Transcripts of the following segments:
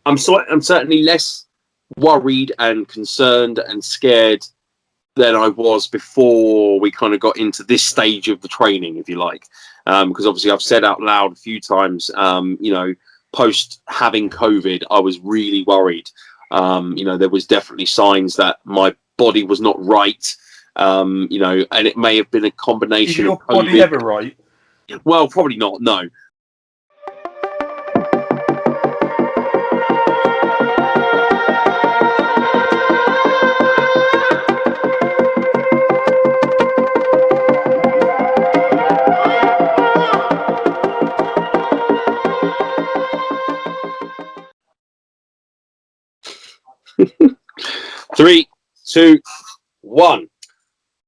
I'm certainly less worried and concerned and scared than I was before we kind of got into this stage of the training, if you like. Because obviously I've said out loud a few times, post having COVID, I was really worried. There was definitely signs that my body was not right, and it may have been a combination of COVID. Is your body ever right? Well, probably not, no. Three, two, one.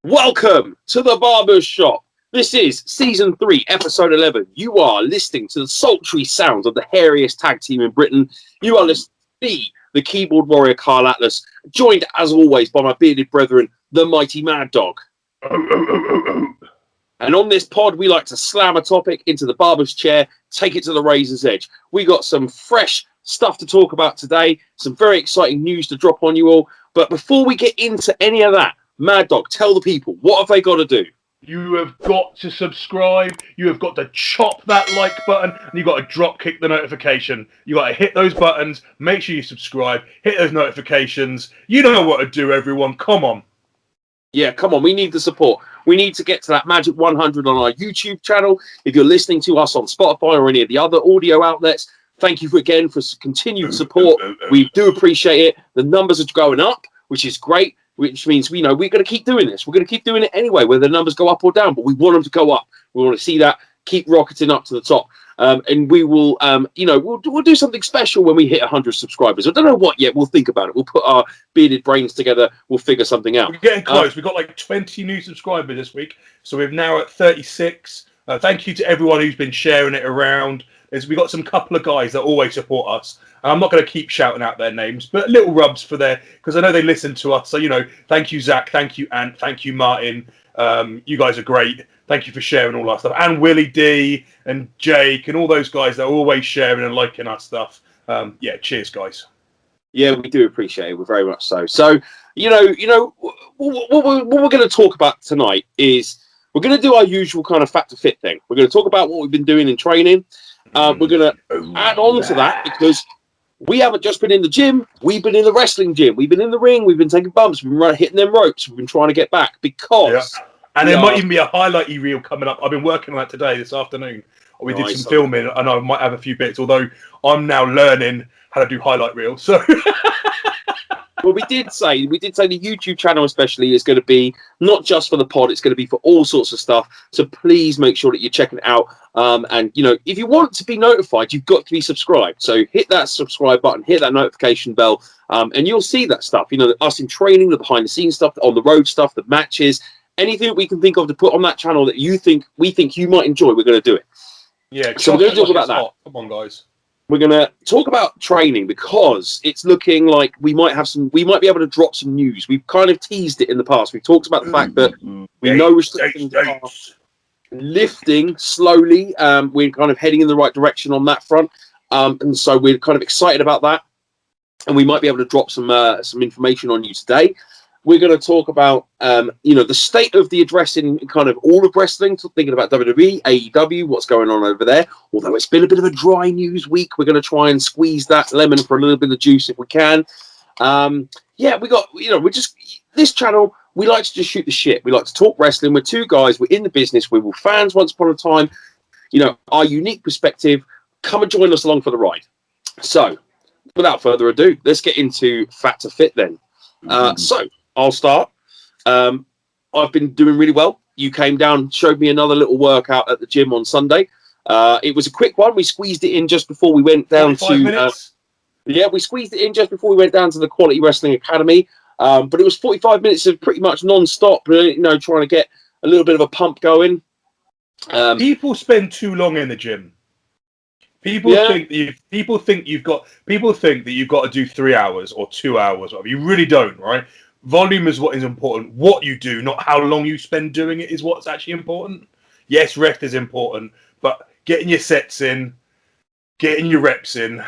Welcome to the Barbers Shop. This is season 3, episode 11. You are listening to the sultry sounds of the hairiest tag team in Britain. You are listening to the keyboard warrior Carl Atlas, joined as always by my bearded brethren, the mighty Mad Dog. And on this pod, we like to slam a topic into the barber's chair, take it to the razor's edge. We got some fresh stuff to talk about today, some very exciting news to drop on you all. But before we get into any of that, Mad Dog, tell the people, what have they got to do? You have got to subscribe. You have got to chop that like button, and you've got to drop kick the notification. You got to hit those buttons. Make sure you subscribe. Hit those notifications. You know what to do, everyone. Come on. Yeah, come on. We need the support. We need to get to that magic 100 on our YouTube channel. If you're listening to us on Spotify or any of the other audio outlets, thank you again for continued support. We do appreciate it. The numbers are going up, which is great, which means we're going to keep doing this. We're going to keep doing it anyway, whether the numbers go up or down, but we want them to go up. We want to see that keep rocketing up to the top. And we will, we'll do something special when we hit 100 subscribers. I don't know what yet. We'll think about it. We'll put our bearded brains together. We'll figure something out. We're getting close. We've got like 20 new subscribers this week. So we're now at 36. Thank you to everyone who's been sharing it around. We've got some couple of guys that always support us. And I'm not going to keep shouting out their names, but little rubs for because I know they listen to us. So, thank you, Zach. Thank you, Ant. Thank you, Martin. You guys are great. Thank you for sharing all our stuff. And Willie D and Jake and all those guys that are always sharing and liking our stuff. Cheers, guys. Yeah, we do appreciate it. We're very much so. So, what we're going to talk about tonight is we're going to do our usual kind of fat to fit thing. We're going to talk about what we've been doing in training. We're going to add on to that because we haven't just been in the gym. We've been in the wrestling gym. We've been in the ring. We've been taking bumps. We've been hitting them ropes. We've been trying to get back because... Yeah. And there might even be a highlighty reel coming up. I've been working on that today, this afternoon. We did some filming, and I might have a few bits, although I'm now learning how to do highlight reels. So... Well, we did say the YouTube channel especially is going to be not just for the pod, it's going to be for all sorts of stuff. So please make sure that you're checking it out. And, if you want to be notified, you've got to be subscribed. So hit that subscribe button, hit that notification bell, and you'll see that stuff. Us in training, the behind the scenes stuff, on the road stuff, the matches, anything that we can think of to put on that channel that we think you might enjoy, we're going to do it. Yeah, so we're going to talk about that. Come on, guys. We're going to talk about training because it's looking like we might be able to drop some news. We've kind of teased it in the past. We've talked about the fact that we know restrictions are lifting slowly. We're kind of heading in the right direction on that front. And so we're kind of excited about that. And we might be able to drop some information on you today. We're going to talk about, the state of the address in kind of all of wrestling, thinking about WWE, AEW, what's going on over there. Although it's been a bit of a dry news week, we're going to try and squeeze that lemon for a little bit of juice if we can. This channel, we like to just shoot the shit. We like to talk wrestling. We're two guys. We're in the business. We were fans once upon a time. Our unique perspective. Come and join us along for the ride. So, without further ado, let's get into Fat to Fit then. So, I'll start. I've been doing really well. You came down, showed me another little workout at the gym on Sunday. It was a quick one. We squeezed it in just before we went down to... we squeezed it in just before we went down to the Quality Wrestling Academy. But it was 45 minutes of pretty much non-stop, trying to get a little bit of a pump going. People spend too long in the gym. People think that you've got to do 3 hours or 2 hours. You really don't, right? Volume is what is important. What you do, not how long you spend doing it, is what's actually important. Yes, rest is important, but getting your sets in, getting your reps in,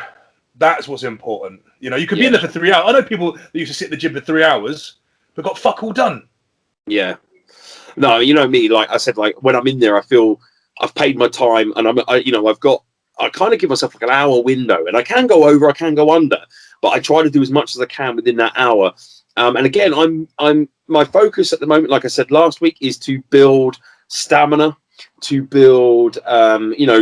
That's what's important. You know, you could be in there for 3 hours. I know people that used to sit in the gym for 3 hours, but got fuck all done. Yeah. No, you know me. Like I said, like when I'm in there, I feel I've paid my time, and I kind of give myself like an hour window, and I can go over, I can go under, but I try to do as much as I can within that hour. And again, I'm my focus at the moment, like I said last week, is to build stamina, to build,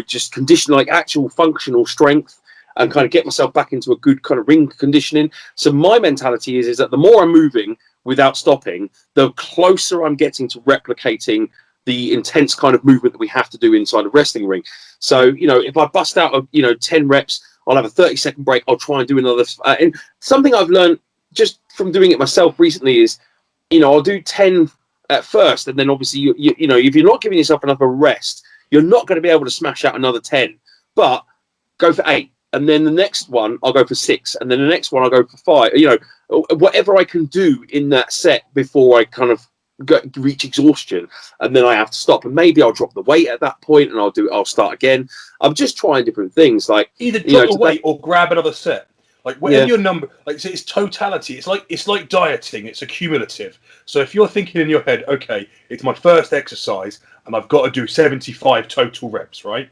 just condition, like actual functional strength, and kind of get myself back into a good kind of ring conditioning. So my mentality is that the more I'm moving without stopping, the closer I'm getting to replicating the intense kind of movement that we have to do inside a wrestling ring. So, if I bust out of, 10 reps, I'll have a 30-second break. I'll try and do another. And something I've learned just from doing it myself recently is, I'll do 10 at first. And then obviously, if you're not giving yourself enough of a rest, you're not going to be able to smash out another 10. But go for 8. And then the next one, I'll go for 6. And then the next one, I'll go for 5. Whatever I can do in that set before I kind of reach exhaustion, and then I have to stop. And maybe I'll drop the weight at that point, and I'll start again. I'm just trying different things, like either drop the weight or grab another set. Like whatever your number, like it's totality. It's like dieting. It's accumulative. So if you're thinking in your head, okay, it's my first exercise, and I've got to do 75 total reps, right?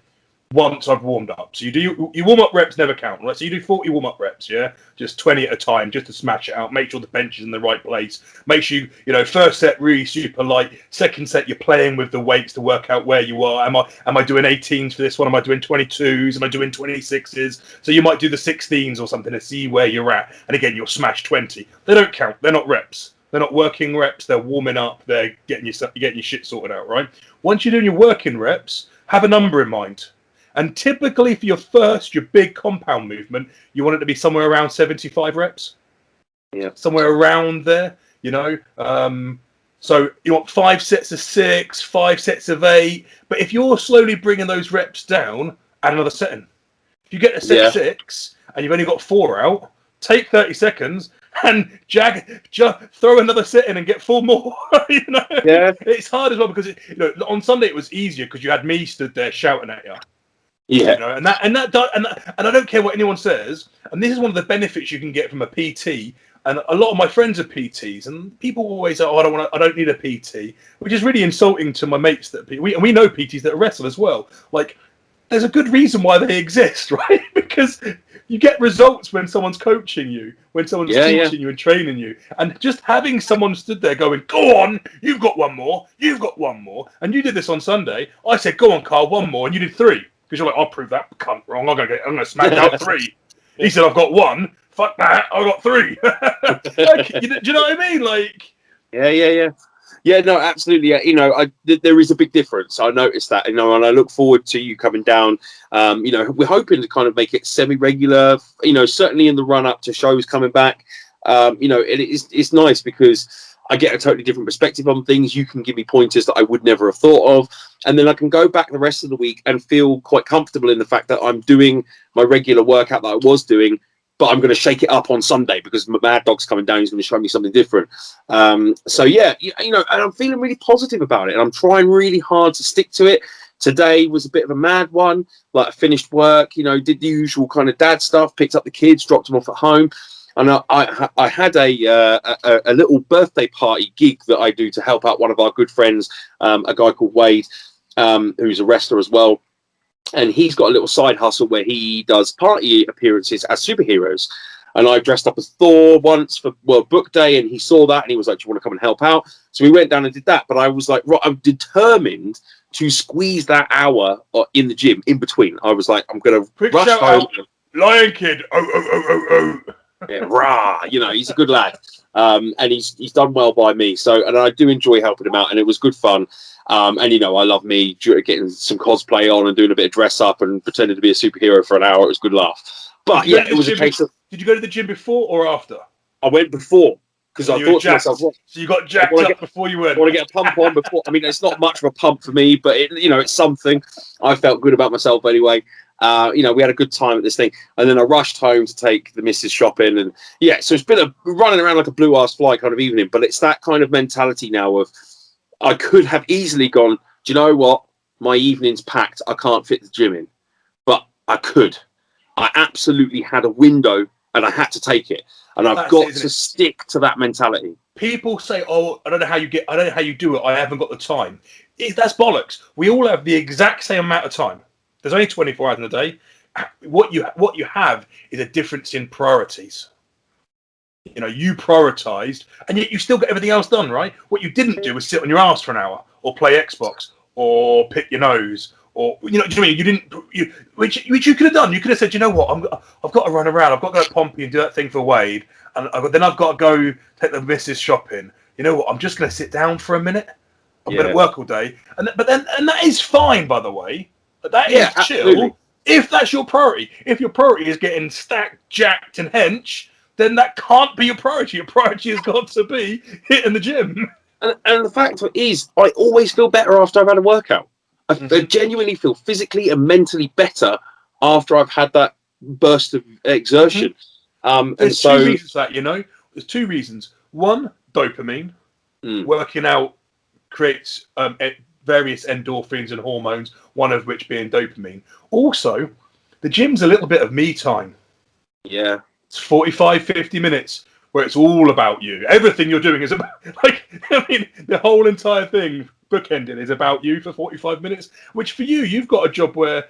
Once I've warmed up. So you warm up reps never count, right? So you do 40 warm up reps, yeah? Just 20 at a time, just to smash it out. Make sure the bench is in the right place. Make sure first set really super light. Second set you're playing with the weights to work out where you are. Am I doing 18s for this one? Am I doing 22s? Am I doing 26s? So you might do the 16s or something to see where you're at. And again, you'll smash 20. They don't count. They're not reps. They're not working reps. They're warming up. They're getting your shit sorted out, right? Once you're doing your working reps, have a number in mind. And typically for your big compound movement, you want it to be somewhere around 75 reps. Yeah. Somewhere around there, So you want 5 sets of 6, 5 sets of 8. But if you're slowly bringing those reps down, add another set in. If you get to set 6 and you've only got 4 out, take 30 seconds and throw another set in and get 4 more. Yeah. It's hard as well because on Sunday it was easier because you had me stood there shouting at you. Yeah. And I don't care what anyone says. And this is one of the benefits you can get from a PT. And a lot of my friends are PTs, and people always say, "Oh, I don't need a PT," which is really insulting to my mates that we know PTs that wrestle as well. Like, there's a good reason why they exist, right? Because you get results when someone's coaching you, when someone's teaching you and training you, and just having someone stood there going, "Go on, you've got one more, you've got one more," and you did this on Sunday. I said, "Go on, Carl, one more," and you did 3. Because you're like, I'll prove that cunt wrong. I'm gonna smack out 3. He said, I've got 1. Fuck that. I've got 3. Do you know what I mean? Like, yeah. No, absolutely. Yeah. There is a big difference. I noticed that. And I look forward to you coming down. We're hoping to kind of make it semi-regular. Certainly in the run-up to shows coming back. It's nice because I get a totally different perspective on things. You can give me pointers that I would never have thought of. And then I can go back the rest of the week and feel quite comfortable in the fact that I'm doing my regular workout that I was doing, but I'm going to shake it up on Sunday because Mad Dog's coming down. He's going to show me something different. And I'm feeling really positive about it. And I'm trying really hard to stick to it. Today was a bit of a mad one. Like, I finished work, did the usual kind of dad stuff, picked up the kids, dropped them off at home. And I had a little birthday party gig that I do to help out one of our good friends, a guy called Wade, who's a wrestler as well. And he's got a little side hustle where he does party appearances as superheroes. And I dressed up as Thor once for World Book Day, and he saw that and he was like, "Do you want to come and help out?" So we went down and did that. But I was like, right, I'm determined to squeeze that hour in the gym in between. I was like, I'm going to rush home. Lion Kid. Oh. Yeah, rah, he's a good lad, and he's done well by me. So, and I do enjoy helping him out, and it was good fun. And I love me getting some cosplay on and doing a bit of dress up and pretending to be a superhero for an hour. It was a good laugh. But yeah, it was a case of. Did you go to the gym before or after? I went before because I thought to myself, so you got jacked up before you went. I want to get a pump on before. I mean, it's not much of a pump for me, but it's something. I felt good about myself anyway. We had a good time at this thing, and then I rushed home to take the missus shopping, and so it's been a running around like a blue ass fly kind of evening. But it's that kind of mentality now of I could have easily gone, do you know what? My evening's packed. I can't fit the gym in, but I could. I absolutely had a window and I had to take it. And I've got to stick to that mentality. People say, "Oh, I don't know how you do it. I haven't got the time." That's bollocks. We all have the exact same amount of time. There's only 24 hours in a day. What you have is a difference in priorities. You know, you prioritized, and yet you still get everything else done, right? What you didn't do was sit on your ass for an hour, or play Xbox, or pick your nose, or do you know what I mean? You didn't, which you could have done. You could have said, you know what, I've got to run around. I've got to go to Pompey and do that thing for Wade, and then I've got to go take the missus shopping. You know what? I'm just going to sit down for a minute. I'm going to work all day, and that is fine, by the way. That is chill. Absolutely. If that's your priority, if your priority is getting stacked, jacked, and hench, then that can't be your priority. Your priority has got to be hitting the gym. And the fact is, I always feel better after I've had a workout. I genuinely feel physically and mentally better after I've had that burst of exertion. There's two reasons for that, you know. There's two reasons. One, dopamine. Working out creates various endorphins and hormones, one of which being dopamine. Also, the gym's a little bit of me time. Yeah. It's 45, 50 minutes where it's all about you. Everything you're doing is about, the whole entire thing, bookending, is about you for 45 minutes, which for you, you've got a job where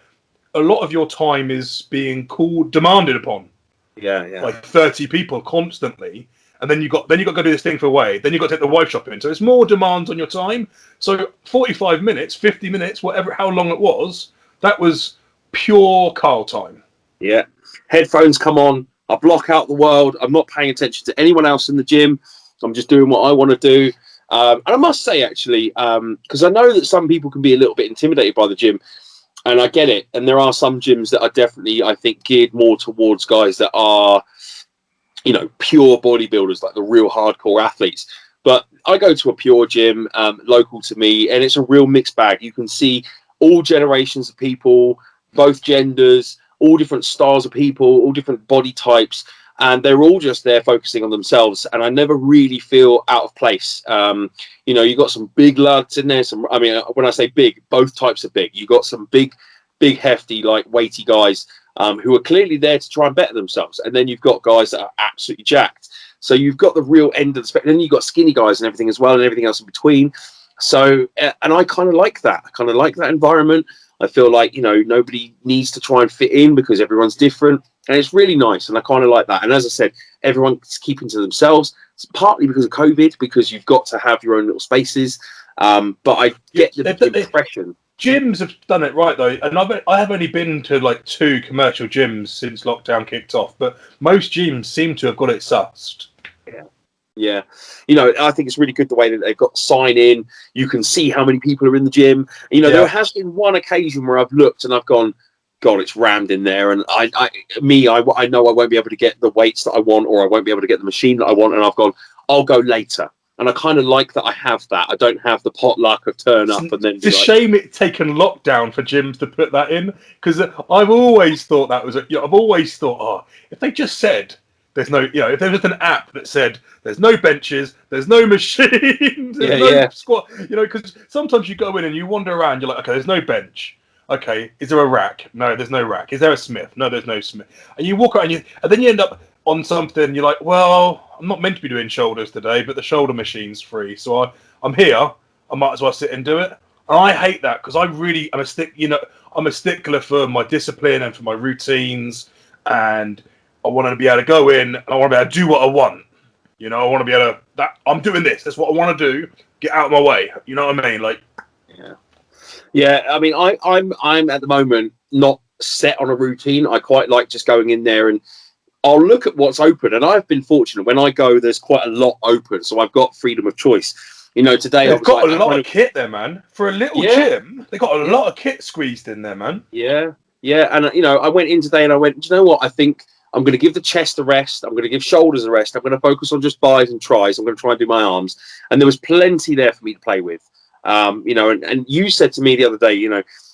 a lot of your time is being demanded upon. Yeah. Like 30 people constantly. And then you got to go do this thing for Wade. Then you got to take the wife shopping. So it's more demands on your time. So 45 minutes, 50 minutes, how long it was, that was pure Carl time. Yeah. Headphones come on. I block out the world. I'm not paying attention to anyone else in the gym. I'm just doing what I want to do. And I must say, actually, because I know that some people can be a little bit intimidated by the gym, and I get it. And there are some gyms that are definitely, I think, geared more towards guys that are, pure bodybuilders, like the real hardcore athletes. But I go to a pure gym local to me, and it's a real mixed bag. You can see all generations of people, both genders, all different styles of people, all different body types, and they're all just there focusing on themselves. And I never really feel out of place. You got some big lads in there. When I say big, both types of big. You got some big, hefty, like weighty guys who are clearly there to try and better themselves. And then you've got guys that are absolutely jacked. So you've got the real end of the spectrum. Then you've got skinny guys and everything as well, and everything else in between. So, and I kind of like that. I kind of like that environment. I feel like, nobody needs to try and fit in because everyone's different. And it's really nice. And I kind of like that. And as I said, everyone's keeping to themselves. It's partly because of COVID, because you've got to have your own little spaces. But I get the impression. Gyms have done it right, though. And I have only been to like 2 commercial gyms since lockdown kicked off. But most gyms seem to have got it sussed. Yeah. I think it's really good the way that they've got sign in. You can see how many people are in the gym. There has been one occasion where I've looked and I've gone, God, it's rammed in there. And I know I won't be able to get the weights that I want, or I won't be able to get the machine that I want. And I've gone, I'll go later. And I kind of like that I have that. I don't have the potluck of turn up and then. It's a shame it's taken lockdown for gyms to put that in, because I've always thought that was I've always thought, if they just said, there's no, if there was an app that said there's no benches, there's no machines, there's no squat, because sometimes you go in and you wander around, you're like, okay, there's no bench. Okay, is there a rack? No, there's no rack. Is there a Smith? No, there's no Smith. And you walk around and then you end up on something and you're like, well, I'm not meant to be doing shoulders today, but the shoulder machine's free. So I'm here. I might as well sit and do it. And I hate that because I'm a stickler for my discipline and for my routines, and I want to be able to go in and I want to be able to do what I want. I want to be able to, I'm doing this. That's what I want to do. Get out of my way. You know what I mean? Yeah. I mean, I'm at the moment not set on a routine. I quite like just going in there and I'll look at what's open. And I've been fortunate when I go, there's quite a lot open. So I've got freedom of choice. Today they've got a lot of kit there, man. For a little gym, they got a lot of kit squeezed in there, man. Yeah. And, I went in today and I went, do you know what? I think I'm going to give the chest a rest. I'm going to give shoulders a rest. I'm going to focus on just buys and tries. I'm going to try and do my arms. And there was plenty there for me to play with. And you said to me the other day,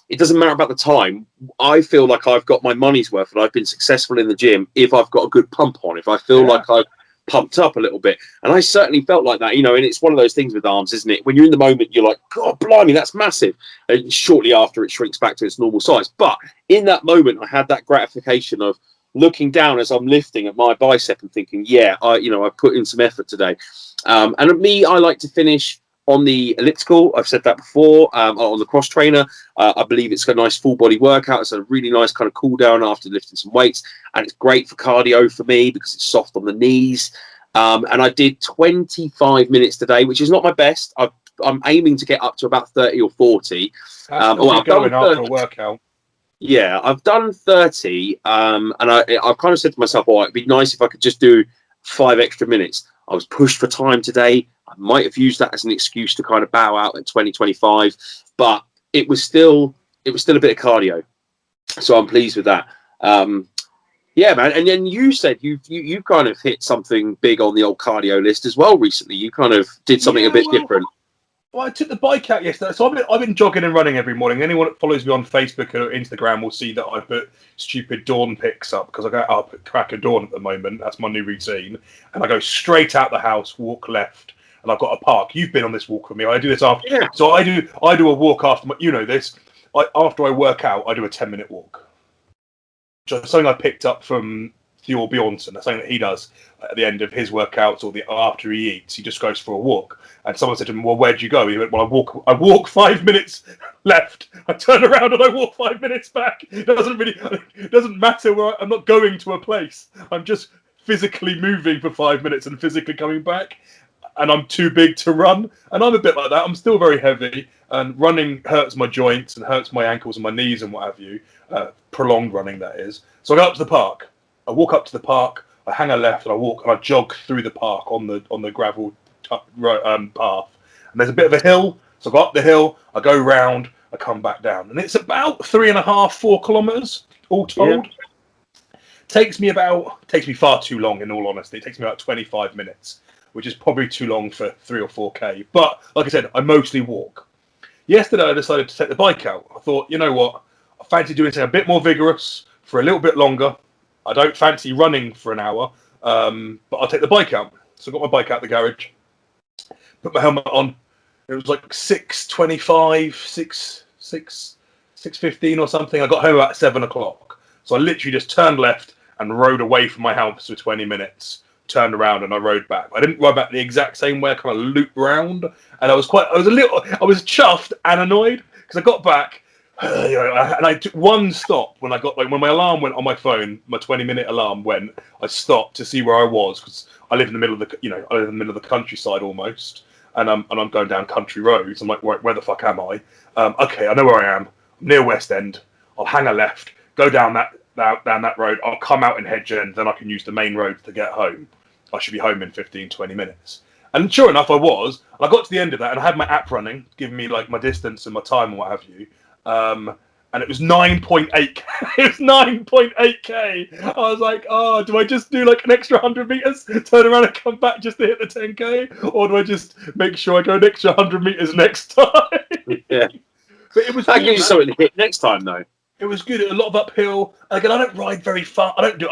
it doesn't matter about the time. I feel like I've got my money's worth and I've been successful in the gym if I've got a good pump on. If I feel like I've pumped up a little bit. And I certainly felt like that, you know, and it's one of those things with arms, isn't it? When you're in the moment, you're like, God, blimey, that's massive. And shortly after, it shrinks back to its normal size. But in that moment, I had that gratification of looking down as I'm lifting at my bicep and thinking, yeah, I put in some effort today. And me, I like to finish on the elliptical. I've said that before. On the cross trainer, I believe it's got a nice full body workout. It's a really nice kind of cool down after lifting some weights, and it's great for cardio for me because it's soft on the knees. And I did 25 minutes today, which is not my best. I'm aiming to get up to about 30 or 40. I've going after a workout. Yeah, I've done 30, and I've kind of said to myself, oh, it'd be nice if I could just do 5 extra minutes. I was pushed for time today. I might have used that as an excuse to kind of bow out at 20-25, but it was still a bit of cardio. So I'm pleased with that. Yeah, man. And then you said you kind of hit something big on the old cardio list as well recently. You kind of did something a bit different. Well, I took the bike out yesterday, so I've been jogging and running every morning. Anyone that follows me on Facebook or Instagram will see that I put stupid dawn pics up because I go up at crack of dawn at the moment. That's my new routine, and I go straight out the house, walk left, and I've got a park. You've been on this walk with me. I do this after, so I do a walk after. After I work out, I do a 10-minute walk. Just something I picked up from Theo Bjornsson. That's something that he does at the end of his workouts or after he eats. He just goes for a walk. And someone said to him, well, where'd you go? He went, well, I walk 5 minutes left. I turn around and I walk 5 minutes back. It doesn't matter where I'm not going to a place. I'm just physically moving for 5 minutes and physically coming back. And I'm too big to run. And I'm a bit like that. I'm still very heavy. And running hurts my joints and hurts my ankles and my knees and what have you. Prolonged running, that is. So I go up to the park. I walk up to the park. I hang a left and I walk and I jog through the park on the gravel path. And there's a bit of a hill. So I go up the hill. I go round. I come back down. And it's about 3.5, 4 kilometres all told. Yeah. Takes me far too long, in all honesty. It takes me about 25 minutes, which is probably too long for 3 or 4K. But like I said, I mostly walk. Yesterday, I decided to take the bike out. I thought, you know what? I fancy doing something a bit more vigorous for a little bit longer. I don't fancy running for an hour, but I'll take the bike out. So I got my bike out the garage, put my helmet on. It was like 6:25, 6:15 or something. I got home about 7 o'clock. So I literally just turned left and rode away from my house for 20 minutes. Turned around and I rode back. I didn't ride back the exact same way. I kind of looped round, and I was chuffed and annoyed because I got back, and I took one stop when when my alarm went on my phone. My 20-minute alarm went. I stopped to see where I was because I live in the middle of the countryside almost, and I'm going down country roads. I'm like, where the fuck am I? Okay, I know where I am. I'm near West End. I'll hang a left, go down that road. I'll come out in Hedge End, then I can use the main road to get home. I should be home in 15, 20 minutes. And sure enough, I was. And I got to the end of that, and I had my app running, giving me like my distance and my time and what have you. And it was 9.8. It was 9.8K. I was like, oh, do I just do like an extra 100 meters, turn around and come back just to hit the 10K? Or do I just make sure I go an extra 100 meters next time? Yeah. But it was that gives you something to hit next time, though. It was good. A lot of uphill. And again, I don't ride very fast. I don't do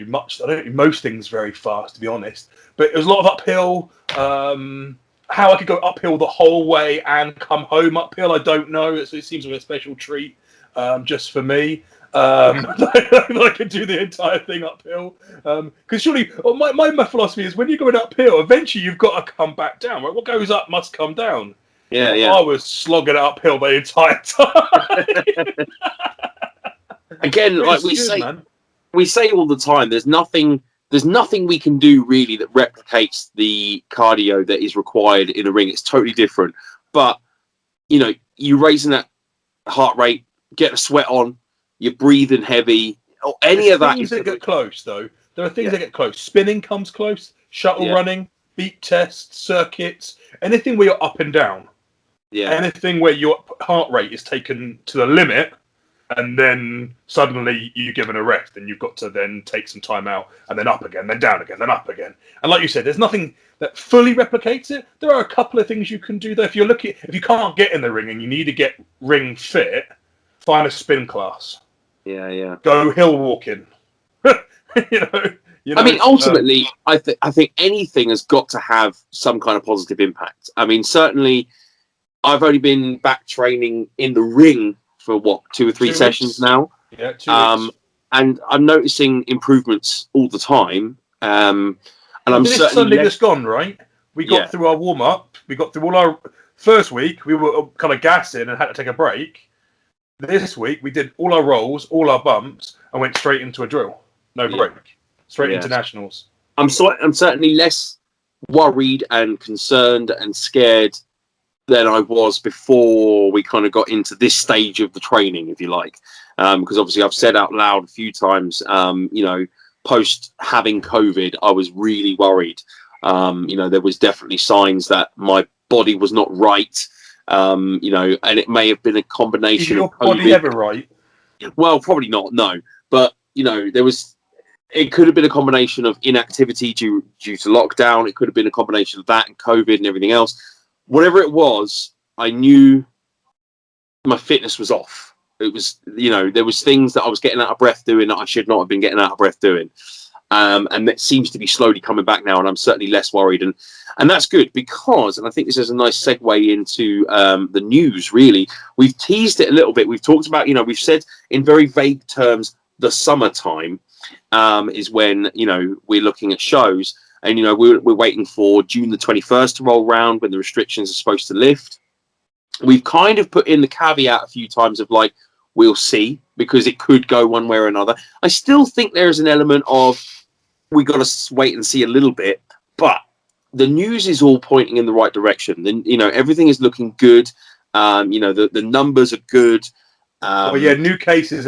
much. I don't do most things very fast, to be honest. But it was a lot of uphill. How I could go uphill the whole way and come home uphill, I don't know. It seems like a special treat just for me. I could do the entire thing uphill. Because surely, my philosophy is when you're going uphill, eventually you've got to come back down. Right? What goes up must come down. Yeah. I was slogging it uphill the entire time. Again, like we say all the time, there's nothing we can do really that replicates the cardio that is required in a ring. It's totally different. But you raising that heart rate, get a sweat on, you're breathing heavy, or any of that. Things that get close, though. There are things that get close. Spinning comes close. Shuttle running, beat tests, circuits, anything where you're up and down. Yeah. Anything where your heart rate is taken to the limit, and then suddenly you're given a rest, and you've got to then take some time out, and then up again, then down again, then up again. And like you said, there's nothing that fully replicates it. There are a couple of things you can do, though. If you can't get in the ring and you need to get ring fit, find a spin class. Yeah. Go hill walking. You know, I mean, ultimately, I think anything has got to have some kind of positive impact. I mean, certainly, I've only been back training in the ring for what, 2 or 3 sessions now. Yeah, 2 weeks. And I'm noticing improvements all the time. And I'm this certainly Sunday just gone, right? We got through our warm up. We got through all our first week. We were kind of gassing and had to take a break. This week we did all our rolls, all our bumps, and went straight into a drill. No break. Straight into nationals. I'm certainly less worried and concerned and scared than I was before we kind of got into this stage of the training, if you like. Because obviously I've said out loud a few times, post having COVID, I was really worried. There was definitely signs that my body was not right. And it may have been a combination of COVID. Is your body ever right? Well, probably not, no. But, it could have been a combination of inactivity due to lockdown. It could have been a combination of that and COVID and everything else. Whatever it was, I knew my fitness was off. It was, there was things that I was getting out of breath doing that I should not have been getting out of breath doing. And that seems to be slowly coming back now, and I'm certainly less worried. And that's good because, and I think this is a nice segue into the news, really. We've teased it a little bit. We've talked about, we've said in very vague terms, the summertime is when, we're looking at shows. And, we're waiting for June the 21st to roll around when the restrictions are supposed to lift. We've kind of put in the caveat a few times of like, we'll see, because it could go one way or another. I still think there is an element of we got to wait and see a little bit, but the news is all pointing in the right direction. Then, everything is looking good. The numbers are good. New cases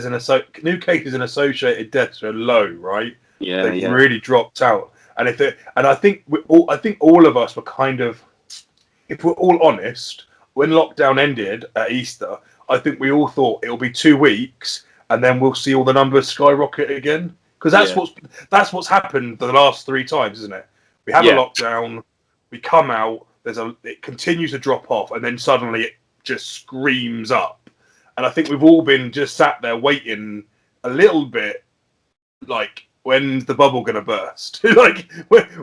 and associated deaths are low, right? They've really dropped out. And I think all of us were kind of, if we're all honest, when lockdown ended at Easter, I think we all thought it'll be 2 weeks and then we'll see all the numbers skyrocket again. Because that's what's happened the last 3 times, isn't it? We have a lockdown, we come out, it continues to drop off, and then suddenly it just screams up. And I think we've all been just sat there waiting a little bit, like, when's the bubble going to burst? Like,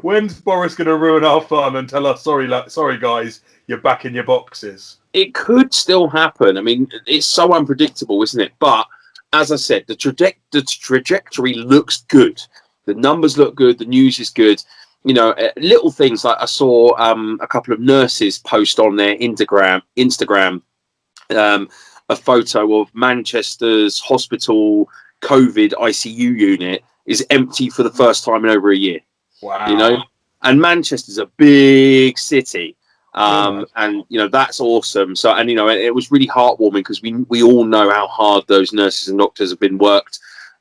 when's Boris going to ruin our fun and tell us, sorry guys, you're back in your boxes? It could still happen. I mean, it's so unpredictable, isn't it? But as I said, the trajectory looks good. The numbers look good. The news is good. Little things like I saw a couple of nurses post on their Instagram a photo of Manchester's hospital COVID ICU unit is empty for the first time in over a year. Wow. And Manchester's a big city. And that's awesome. So, and it was really heartwarming because we all know how hard those nurses and doctors have been worked.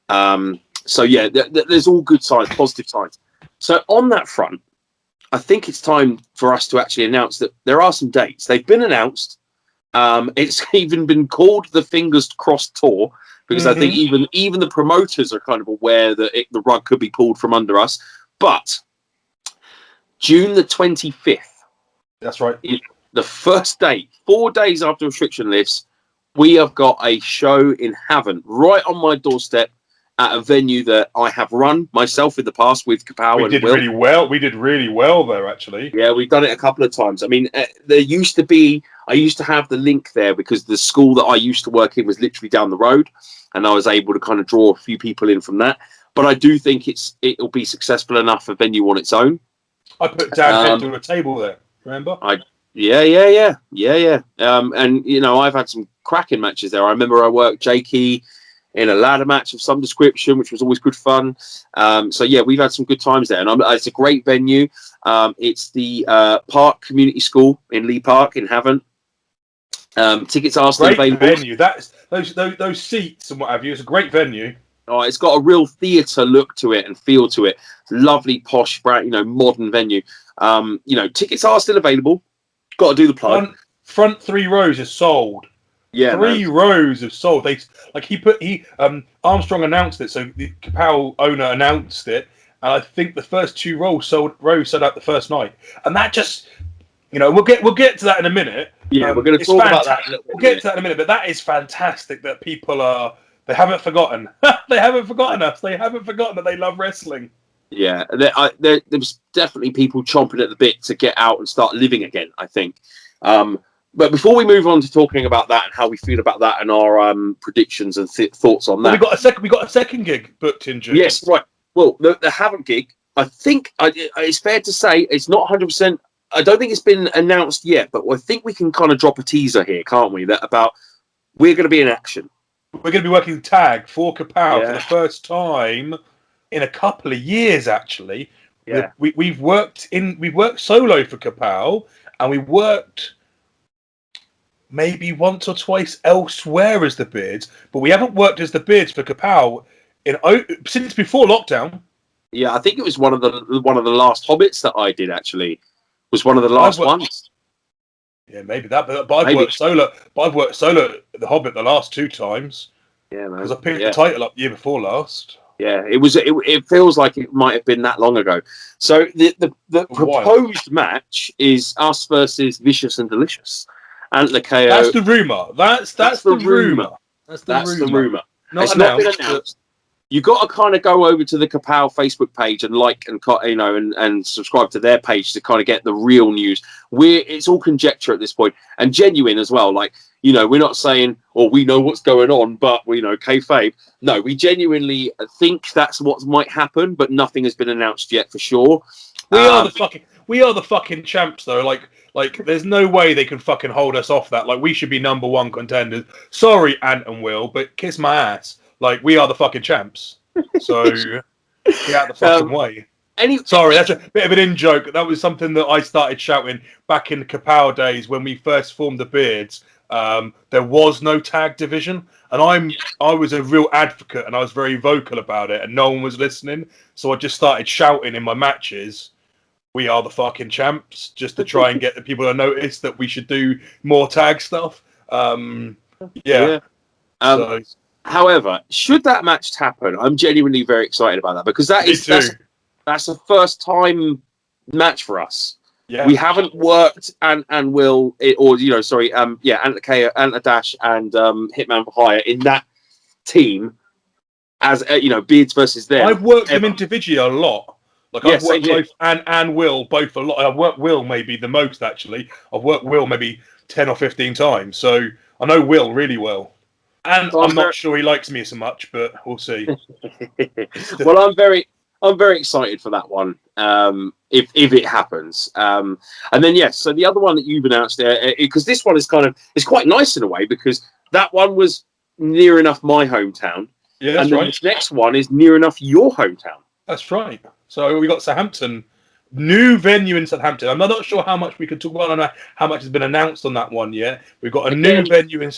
There's all good signs, positive signs. So on that front, I think it's time for us to actually announce that there are some dates. They've been announced. It's even been called the Fingers Crossed Tour because I think even the promoters are kind of aware that the rug could be pulled from under us. But June the 25th. That's right. The first date, 4 days after restriction lifts, we have got a show in Havant right on my doorstep at a venue that I have run myself in the past with Kapow and Will. We did really well there, actually. Yeah, we've done it a couple of times. I mean, I used to have the link there because the school that I used to work in was literally down the road, and I was able to kind of draw a few people in from that. But I do think it'll be successful enough a venue on its own. I put Dan Head to a table there. Remember? Yeah. And I've had some cracking matches there. I remember I worked Jakey in a ladder match of some description, which was always good fun. We've had some good times there, and it's a great venue. It's the Park Community School in Lee Park in Havant. Tickets are still available. Great venue. That's those seats and what have you. It's a great venue. Oh, it's got a real theatre look to it and feel to it. Lovely, posh, modern venue. Tickets are still available. Got to do the plug. Front 3 rows are sold. Yeah, 3 rows have sold. Armstrong announced it, so the Kapow owner announced it, and I think the first 2 rows sold out the first night. And that just, we'll get to that in a minute. Yeah, we're going to talk about that. We'll get to that in a minute, but that is fantastic that people are They haven't forgotten. They haven't forgotten us. They haven't forgotten that they love wrestling. Yeah, there's definitely people chomping at the bit to get out and start living again, I think. But before we move on to talking about that and how we feel about that and our predictions and thoughts on that, we got a second gig booked in June. Yes, right. Well, the Haven't gig, I think it's fair to say it's not 100%. I don't think it's been announced yet, but I think we can kind of drop a teaser here, can't we? That about we're going to be in action. We're going to be working tag for Kapow for the first time in a couple of years, actually. Yeah. We've worked solo for Kapow, and we worked maybe once or twice elsewhere as the Beards, but we haven't worked as the Beards for Kapow since before lockdown. Yeah, I think it was one of the last Hobbits that I did. Actually, was one of the last ones. Yeah, maybe that, but I've worked solo. But I've worked solo at the Hobbit the last 2 times. Yeah, man. Because I picked the title up the year before last. Yeah, it feels like it might have been that long ago. So the proposed match is us versus Vicious and Delicious. Antler KO. That's the rumor. That's the rumor. That's the rumor. It's not been announced. You got to kind of go over to the Kapow Facebook page and and subscribe to their page to kind of get the real news. It's all conjecture at this point and genuine as well. Like, we're not saying, or we know what's going on, but we know kayfabe. No, we genuinely think that's what might happen, but nothing has been announced yet for sure. We are the fucking champs though. Like there's no way they can fucking hold us off that. Like, we should be number 1 contenders. Sorry, Ant and Will, but kiss my ass. Like, we are the fucking champs. So get out the fucking way. Sorry, that's a bit of an in-joke. That was something that I started shouting back in the Kapow days when we first formed the Beards. There was no tag division, and I was a real advocate, and I was very vocal about it, and no one was listening. So I just started shouting in my matches, "We are the fucking champs," just to try and get the people to notice that we should do more tag stuff. However, should that match happen, I'm genuinely very excited about that because that's a first time match for us. Yeah. We haven't worked Antler K, Antler Dash, and Hitman for Hire in that team as Beards versus them. I've worked them individually a lot. Like, I've worked both and Will both a lot. I've worked Will maybe the most actually. I've worked Will maybe 10 or 15 times, so I know Will really well. And I'm not sure he likes me so much, but we'll see. Well, I'm very excited for that one. If it happens, and then so the other one that you've announced there, because this one is it's quite nice in a way because that one was near enough my hometown. Yeah, that's right. This next one is near enough your hometown. That's right. So we got Southampton, new venue in Southampton. I'm not sure how much we can talk about. I don't know how much has been announced on that one yet. We've got a new venue in.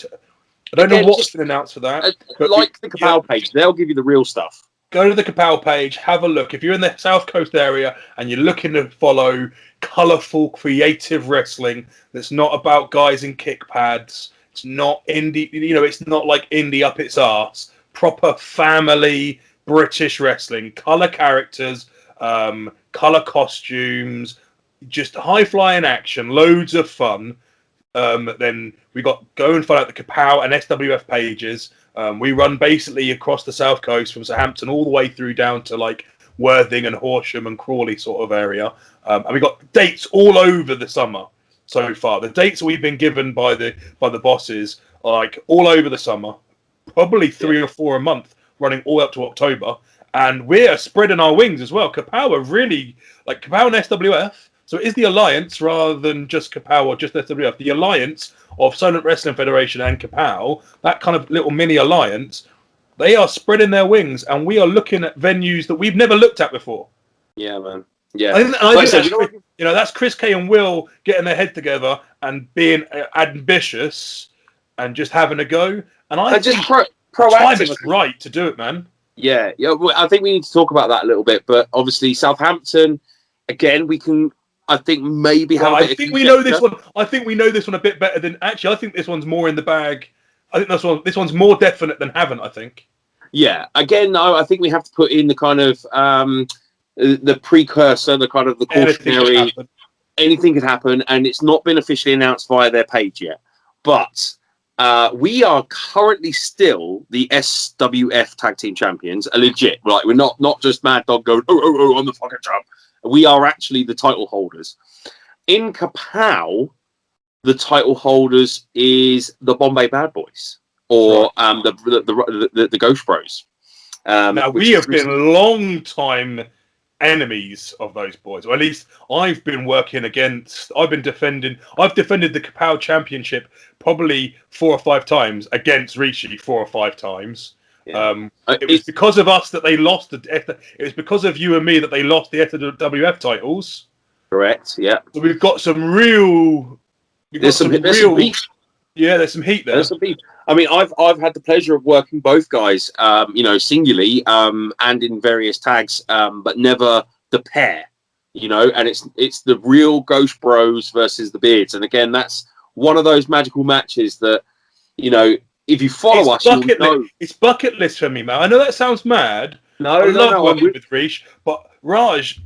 I don't know what's been announced for that. But the Kapow page, they'll give you the real stuff. Go to the Kapow page, have a look. If you're in the South Coast area and you're looking to follow colourful, creative wrestling that's not about guys in kick pads, it's not indie, it's not like indie up its arse. Proper family British wrestling, colour characters, colour costumes, just high-flying action, loads of fun. Then we got go and find out the Kapow and SWF pages. We run basically across the South Coast from Southampton all the way through down to like Worthing and Horsham and Crawley sort of area. And we got dates all over the summer so far. The dates we've been given by the bosses are like all over the summer, probably 3 or 4 a month, running all up to October. And we're spreading our wings as well. Kapow are really like Kapow and SWF. So it is the alliance rather than just Kapow or just SWF. The alliance of Silent Wrestling Federation and Kapow, that kind of little mini alliance, they are spreading their wings, and we are looking at venues that we've never looked at before. Yeah, man. Yeah. I think that's Chris K and Will getting their head together and being ambitious and just having a go. And I think time is right to do it, man. Yeah. Well, I think we need to talk about that a little bit. But obviously, Southampton, again, we can. I think maybe I think we know this one. I think we know this one a bit better than actually. I think this one's more in the bag. I think this one's more definite than haven't. I think. Yeah. Again, though, I think we have to put in the kind of the precursor, the kind of the cautionary. Anything could happen, and it's not been officially announced via their page yet. But We are currently still the SWF Tag Team Champions, legit. Like, we're not just Mad Dog going, I'm the fucking champ. We are actually the title holders. In Kapow, the title holders is the Bombay Bad Boys, or the Ghost Bros. Now, we have been long time enemies of those boys, or at least I've been defended the Kapow Championship probably 4 or 5 times against Rishi 4 or 5 times. Yeah. It was because of us that they lost it was because of you and me that they lost the SWF titles. Correct. Yeah. So we've got some real. There's some beef. Yeah, there's some heat there. There's some beef. I mean, I've had the pleasure of working both guys, singularly, and in various tags, but never the pair, and it's the real Ghost Bros versus the Beards. And again, that's one of those magical matches that, if you follow us, you'll know. It's bucket list for me, man. I know that sounds mad. I love working with Rish, but Raj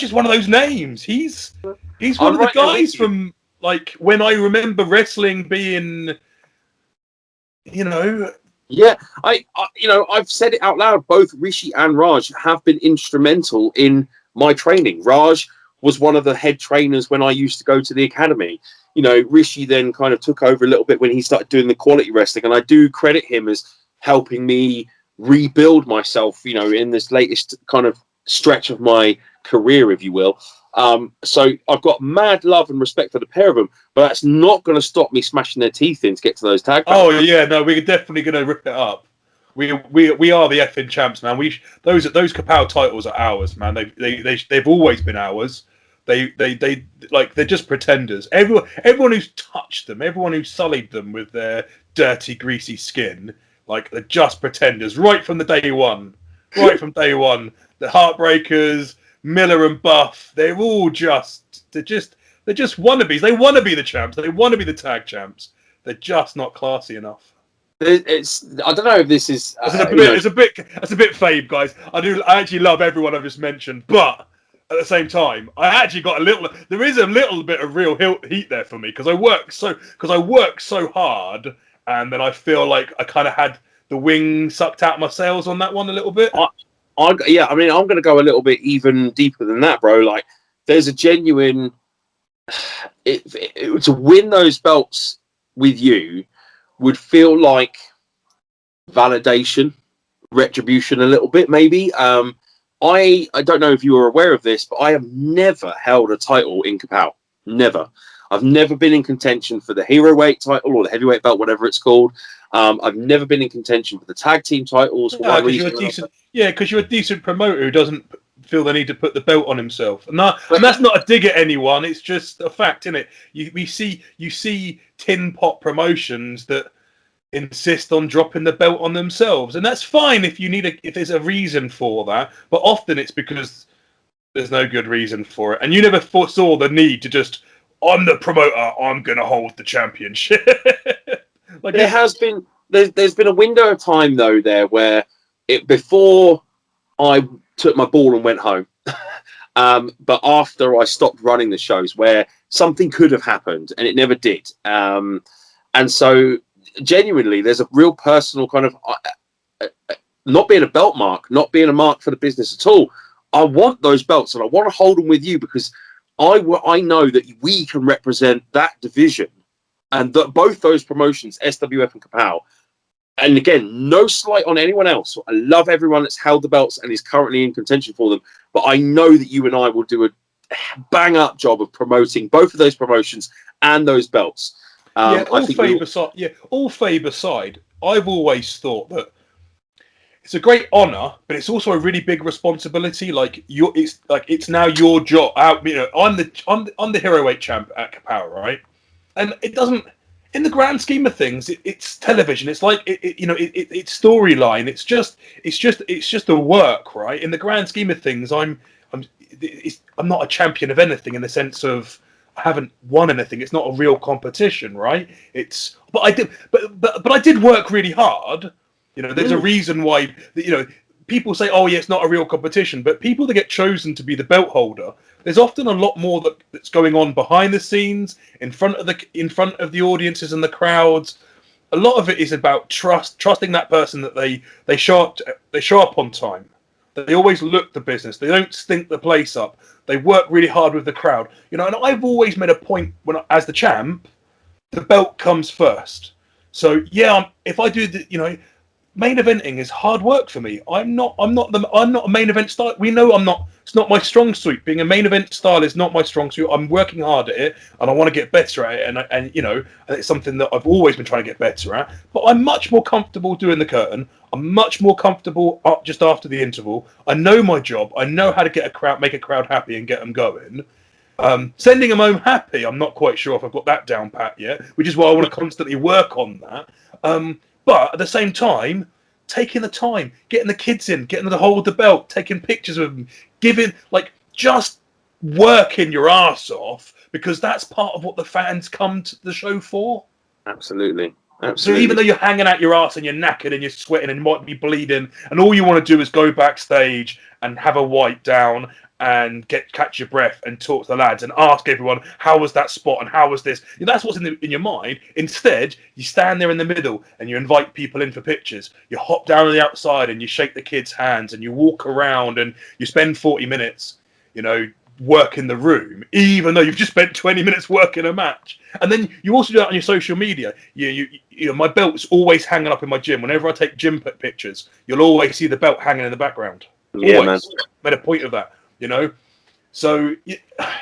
is one of those names. He's one of the guys from, like, when I remember wrestling being, Yeah, I've said it out loud. Both Rishi and Raj have been instrumental in my training. Raj was one of the head trainers when I used to go to the academy. Rishi then kind of took over a little bit when he started doing the quality wrestling, and I do credit him as helping me rebuild myself, in this latest kind of stretch of my career, if you will. So I've got mad love and respect for the pair of them, but that's not going to stop me smashing their teeth in to get to those tag belts. Oh yeah, no, we're definitely going to rip it up. We are the effing champs, man. Those Kapow titles are ours, man. They've always been ours. They're just pretenders. Everyone who's touched them, everyone who's sullied them with their dirty, greasy skin, like, they're just pretenders right from day one. Right from day one, the Heartbreakers, Miller and Buff, they're just wannabes. They want to be the champs. They want to be the tag champs. They're just not classy enough. I don't know if this is. It's a bit fave, guys. I actually love everyone I've just mentioned, but at the same time, I actually got there is a little bit of real heat there for me because I work so hard, and then I feel like I kind of had the wind sucked out my sails on that one a little bit. I'm going to go a little bit even deeper than that, bro. Like, there's a genuine to win those belts with you would feel like validation, retribution a little bit, maybe. I don't know if you are aware of this, but I have never held a title in Kapow. Never. I've never been in contention for the hero weight title or the heavyweight belt, whatever it's called. I've never been in contention for the tag team titles. Because you're a decent promoter who doesn't feel the need to put the belt on himself. And that's not a dig at anyone. It's just a fact, isn't it? You see tin pot promotions that insist on dropping the belt on themselves, and that's fine if there's a reason for that. But often it's because there's no good reason for it, and you never foresaw the need to just, I'm the promoter, I'm going to hold the championship. Like, there's been a window of time though there where before I took my ball and went home, but after I stopped running the shows, where something could have happened and it never did, and so genuinely there's a real personal kind of not being a belt mark, not being a mark for the business at all. I want those belts and I want to hold them with you because I know that we can represent that division and that both those promotions, SWF and Kapow. And again, no slight on anyone else. I love everyone that's held the belts and is currently in contention for them. But I know that you and I will do a bang up job of promoting both of those promotions and those belts. All favour aside, I've always thought that it's a great honour, but it's also a really big responsibility. Like, it's now your job. I'm the hero weight champ at Kapow, right? And it doesn't, in the grand scheme of things, it's television. It's like it's storyline. It's just a work, right? In the grand scheme of things, I'm not a champion of anything in the sense of I haven't won anything. It's not a real competition, right? But I did work really hard. There's a reason why. People say, "Oh, yeah, it's not a real competition," but people that get chosen to be the belt holder, there's often a lot more that's going on behind the scenes, in front of the audiences and the crowds. a lot of it is about trusting that person that they show up on time. They always look the business. They don't stink the place up. They work really hard with the crowd. You know, and I've always made a point as the champ, the belt comes first. So yeah, if I do the, you know, main eventing is hard work for me. I'm not a main event style. We know I'm not. It's not my strong suit. Being a main event style is not my strong suit. I'm working hard at it, and I want to get better at it. And you know, it's something that I've always been trying to get better at. But I'm much more comfortable doing the curtain. I'm much more comfortable up just after the interval. I know my job. I know how to make a crowd happy, and get them going. Sending them home happy, I'm not quite sure if I've got that down pat yet, which is why I want to constantly work on that. But at the same time, taking the time, getting the kids in, getting them to hold the belt, taking pictures of them, just working your ass off, because that's part of what the fans come to the show for. Absolutely. So even though you're hanging out your ass and you're knackered and you're sweating and you might be bleeding, and all you want to do is go backstage and have a wipe down and catch your breath and talk to the lads and ask everyone, how was that spot and how was this? That's what's in your mind. Instead, you stand there in the middle and you invite people in for pictures. You hop down to the outside and you shake the kids' hands and you walk around and you spend 40 minutes, you know, working the room, even though you've just spent 20 minutes working a match. And then you also do that on your social media. You know, my belt's always hanging up in my gym. Whenever I take gym pictures, you'll always see the belt hanging in the background. Yeah, always. Man. Made a point of that. You know, so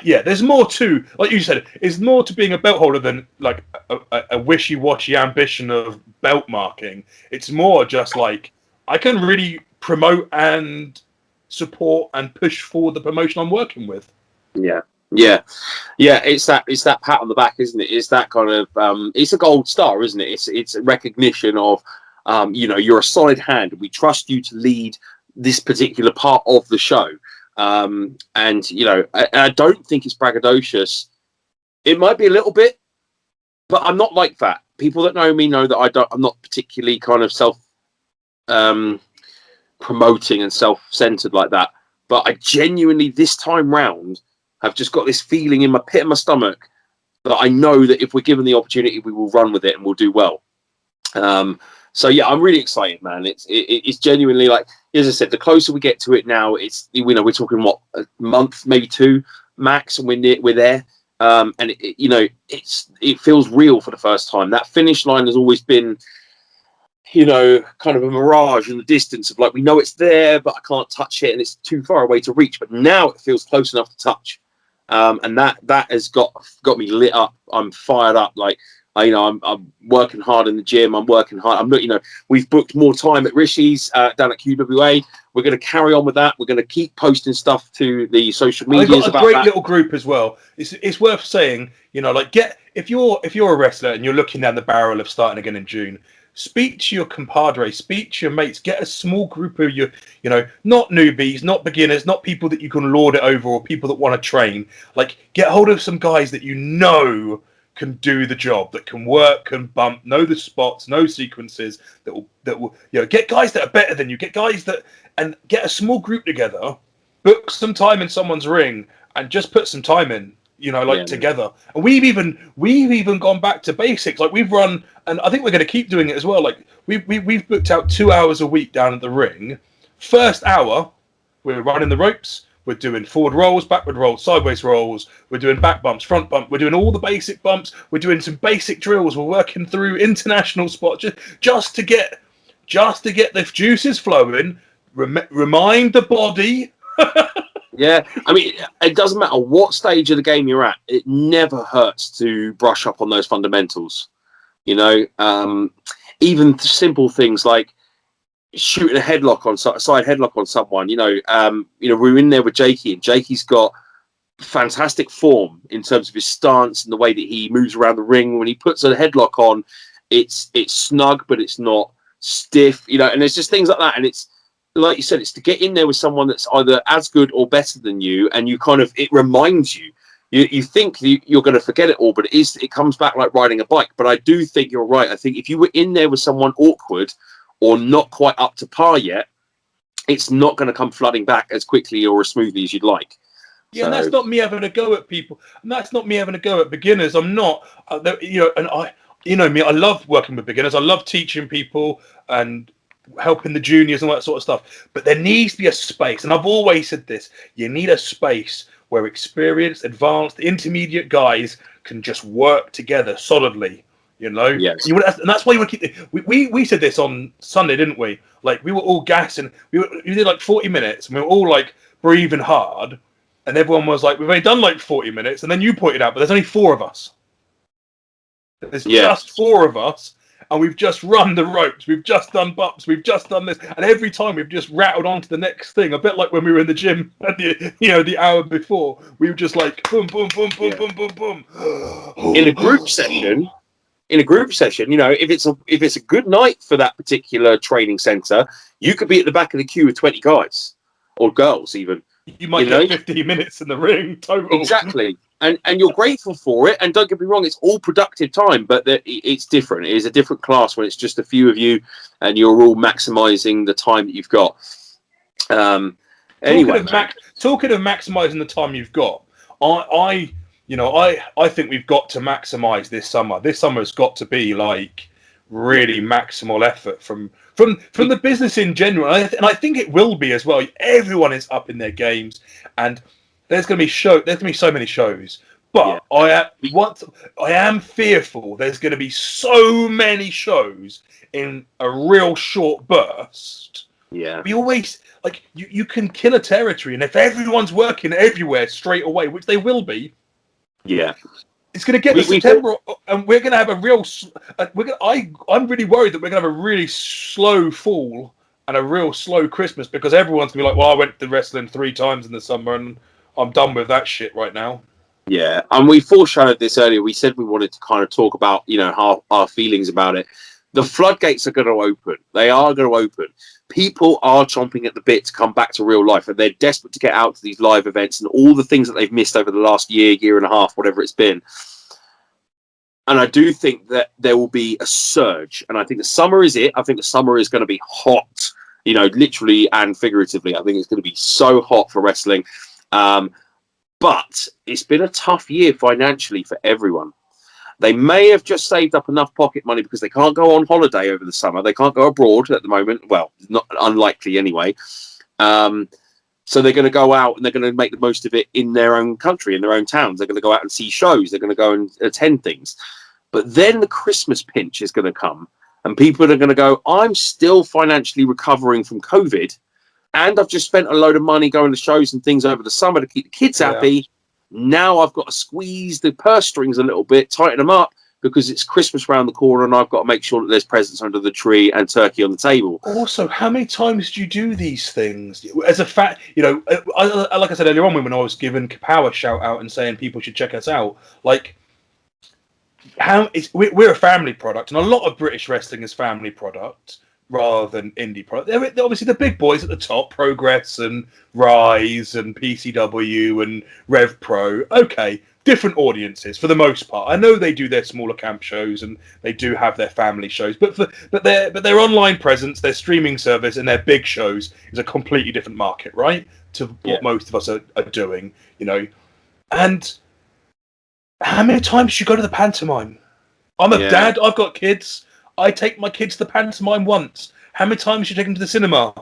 yeah, there's more to, like you said, it's more to being a belt holder than like a wishy-washy ambition of belt marking. It's more just like, I can really promote and support and push forward the promotion I'm working with. Yeah. It's that pat on the back, isn't it? It's that kind of it's a gold star, isn't it? It's a recognition of you know, you're a solid hand. We trust you to lead this particular part of the show. And you know, I don't think it's braggadocious. It might be a little bit, but I'm not like that. People that know me know that I'm not particularly kind of self promoting and self-centered like that. But I genuinely, this time round, have just got this feeling in my pit of my stomach that I know that if we're given the opportunity, we will run with it and we'll do well. So yeah, I'm really excited, man. It's genuinely, like, as I said, the closer we get to it now, it's, you know, we're talking what, a month, maybe two max, and we're there. And you know, it feels real for the first time. That finish line has always been, you know, kind of a mirage in the distance of like, we know it's there, but I can't touch it and it's too far away to reach. But now it feels close enough to touch. And that has got me lit up. I'm fired up. Like, you know, I'm working hard in the gym. I'm working hard. I'm not, you know, we've booked more time at Rishi's down at QWA. We're going to carry on with that. We're going to keep posting stuff to the social medias about that. I've got a great little group as well. It's worth saying, you know, like, if you're a wrestler and you're looking down the barrel of starting again in June, speak to your compadre, speak to your mates, get a small group of you know, not newbies, not beginners, not people that you can lord it over or people that want to train. Like, get hold of some guys that you know can do the job, that can work, can bump, know the spots, know sequences, that will, you know, get guys that are better than you, get guys that, and get a small group together, book some time in someone's ring, and just put some time in, you know, like, together. And we've even gone back to basics. Like, we've run, and I think we're going to keep doing it as well. Like, we've booked out 2 hours a week down at the ring. First hour, we're running the ropes. We're doing forward rolls, backward rolls, sideways rolls. We're doing back bumps, front bump. We're doing all the basic bumps. We're doing some basic drills. We're working through international spots just to get the juices flowing. Remind the body. Yeah, I mean, it doesn't matter what stage of the game you're at. It never hurts to brush up on those fundamentals. You know, even simple things like shooting a headlock on side headlock on someone. You know, we're in there with Jakey, and Jakey's got fantastic form in terms of his stance and the way that he moves around the ring. When he puts a headlock on, it's snug, but it's not stiff. You know, and there's just things like that, and it's, like you said, it's to get in there with someone that's either as good or better than you, and you kind of, it reminds you. You think you're going to forget it all, but it comes back like riding a bike. But I do think you're right. I think if you were in there with someone awkward or not quite up to par yet, it's not going to come flooding back as quickly or as smoothly as you'd like. Yeah, so, and that's not me having a go at people, and that's not me having a go at beginners. I'm not, you know, and you know me, I love working with beginners. I love teaching people and helping the juniors and all that sort of stuff. But there needs to be a space, and I've always said this: you need a space where experienced, advanced, intermediate guys can just work together solidly. You know, Yes. and that's why you want to keep. We said this on Sunday, didn't we? Like we were all gassing. We did like 40 minutes, and we were all like breathing hard, and everyone was like, "We've only done like 40 minutes," and then you pointed out, "But there's only 4 of us. There's just 4 of us." And we've just run the ropes. We've just done bups. We've just done this, and every time we've just rattled on to the next thing. A bit like when we were in the gym at the hour before. We were just like boom, boom, boom, boom, boom, boom, boom. In a group session, you know, if it's a good night for that particular training center, you could be at the back of the queue with 20 guys or girls even. You might get 15 minutes in the ring total. Exactly. And you're grateful for it. And don't get me wrong, it's all productive time, but it's different. It is a different class when it's just a few of you and you're all maximizing the time that you've got. Anyway, talking of maximizing the time you've got, I think we've got to maximize this summer. This summer has got to be like really maximal effort from the business in general, and I think it will be as well. Everyone is up in their games, and there's going to be so many shows. But I am fearful there's going to be so many shows in a real short burst. Yeah, we always like you can kill a territory, and if everyone's working everywhere straight away, which they will be, it's going to get to September, and we're going to have a real. I'm really worried that we're going to have a really slow fall and a real slow Christmas because everyone's going to be like, "Well, I went to wrestling 3 times in the summer, and I'm done with that shit right now." Yeah, and we foreshadowed this earlier. We said we wanted to kind of talk about, you know, how our feelings about it. The floodgates are going to open. They are going to open. People are chomping at the bit to come back to real life, and they're desperate to get out to these live events and all the things that they've missed over the last year and a half, whatever it's been. And I do think that there will be a surge, and I think the summer is it. I think the summer is going to be hot, you know, literally and figuratively. I think it's going to be so hot for wrestling. But it's been a tough year financially for everyone. They may have just saved up enough pocket money because they can't go on holiday over the summer. They can't go abroad at the moment. Well, not unlikely anyway. So they're going to go out and they're going to make the most of it in their own country, in their own towns. They're going to go out and see shows. They're going to go and attend things. But then the Christmas pinch is going to come and people are going to go, I'm still financially recovering from COVID. And I've just spent a load of money going to shows and things over the summer to keep the kids happy. Now I've got to squeeze the purse strings a little bit, tighten them up, because it's Christmas around the corner and I've got to make sure that there's presents under the tree and turkey on the table. Also, how many times do you do these things? As a fact, you know, like I said earlier on when I was giving Kapow a shout out and saying people should check us out, like, we're a family product, and a lot of British wrestling is family product rather than indie product. They're obviously the big boys at the top, Progress and Rise and PCW and Rev Pro. Okay, different audiences for the most part. I know they do their smaller camp shows and they do have their family shows, but their online presence, their streaming service, and their big shows is a completely different market, right? To what most of us are doing, you know. And how many times do you go to the pantomime? I'm a dad. I've got kids. I take my kids to the pantomime once. How many times do you take them to the cinema?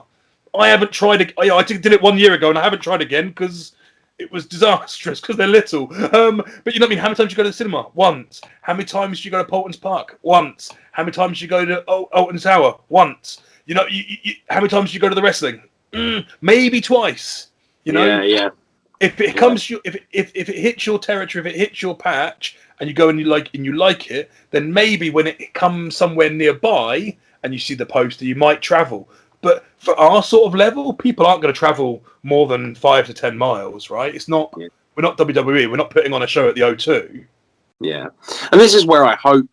I haven't tried it. I did it 1 year ago, and I haven't tried again because it was disastrous because they're little. But you know what I mean? How many times do you go to the cinema? Once. How many times do you go to Paulton's Park? Once. How many times do you go to Alton Tower? Once. You know, how many times do you go to the wrestling? Maybe twice. You know? Yeah. If it comes, if it hits your territory, if it hits your patch, and you go and you like it, then maybe when it comes somewhere nearby and you see the poster, you might travel. But for our sort of level, people aren't going to travel more than 5 to 10 miles, right? It's not. Yeah. We're not WWE. We're not putting on a show at the O2. Yeah, and this is where I hope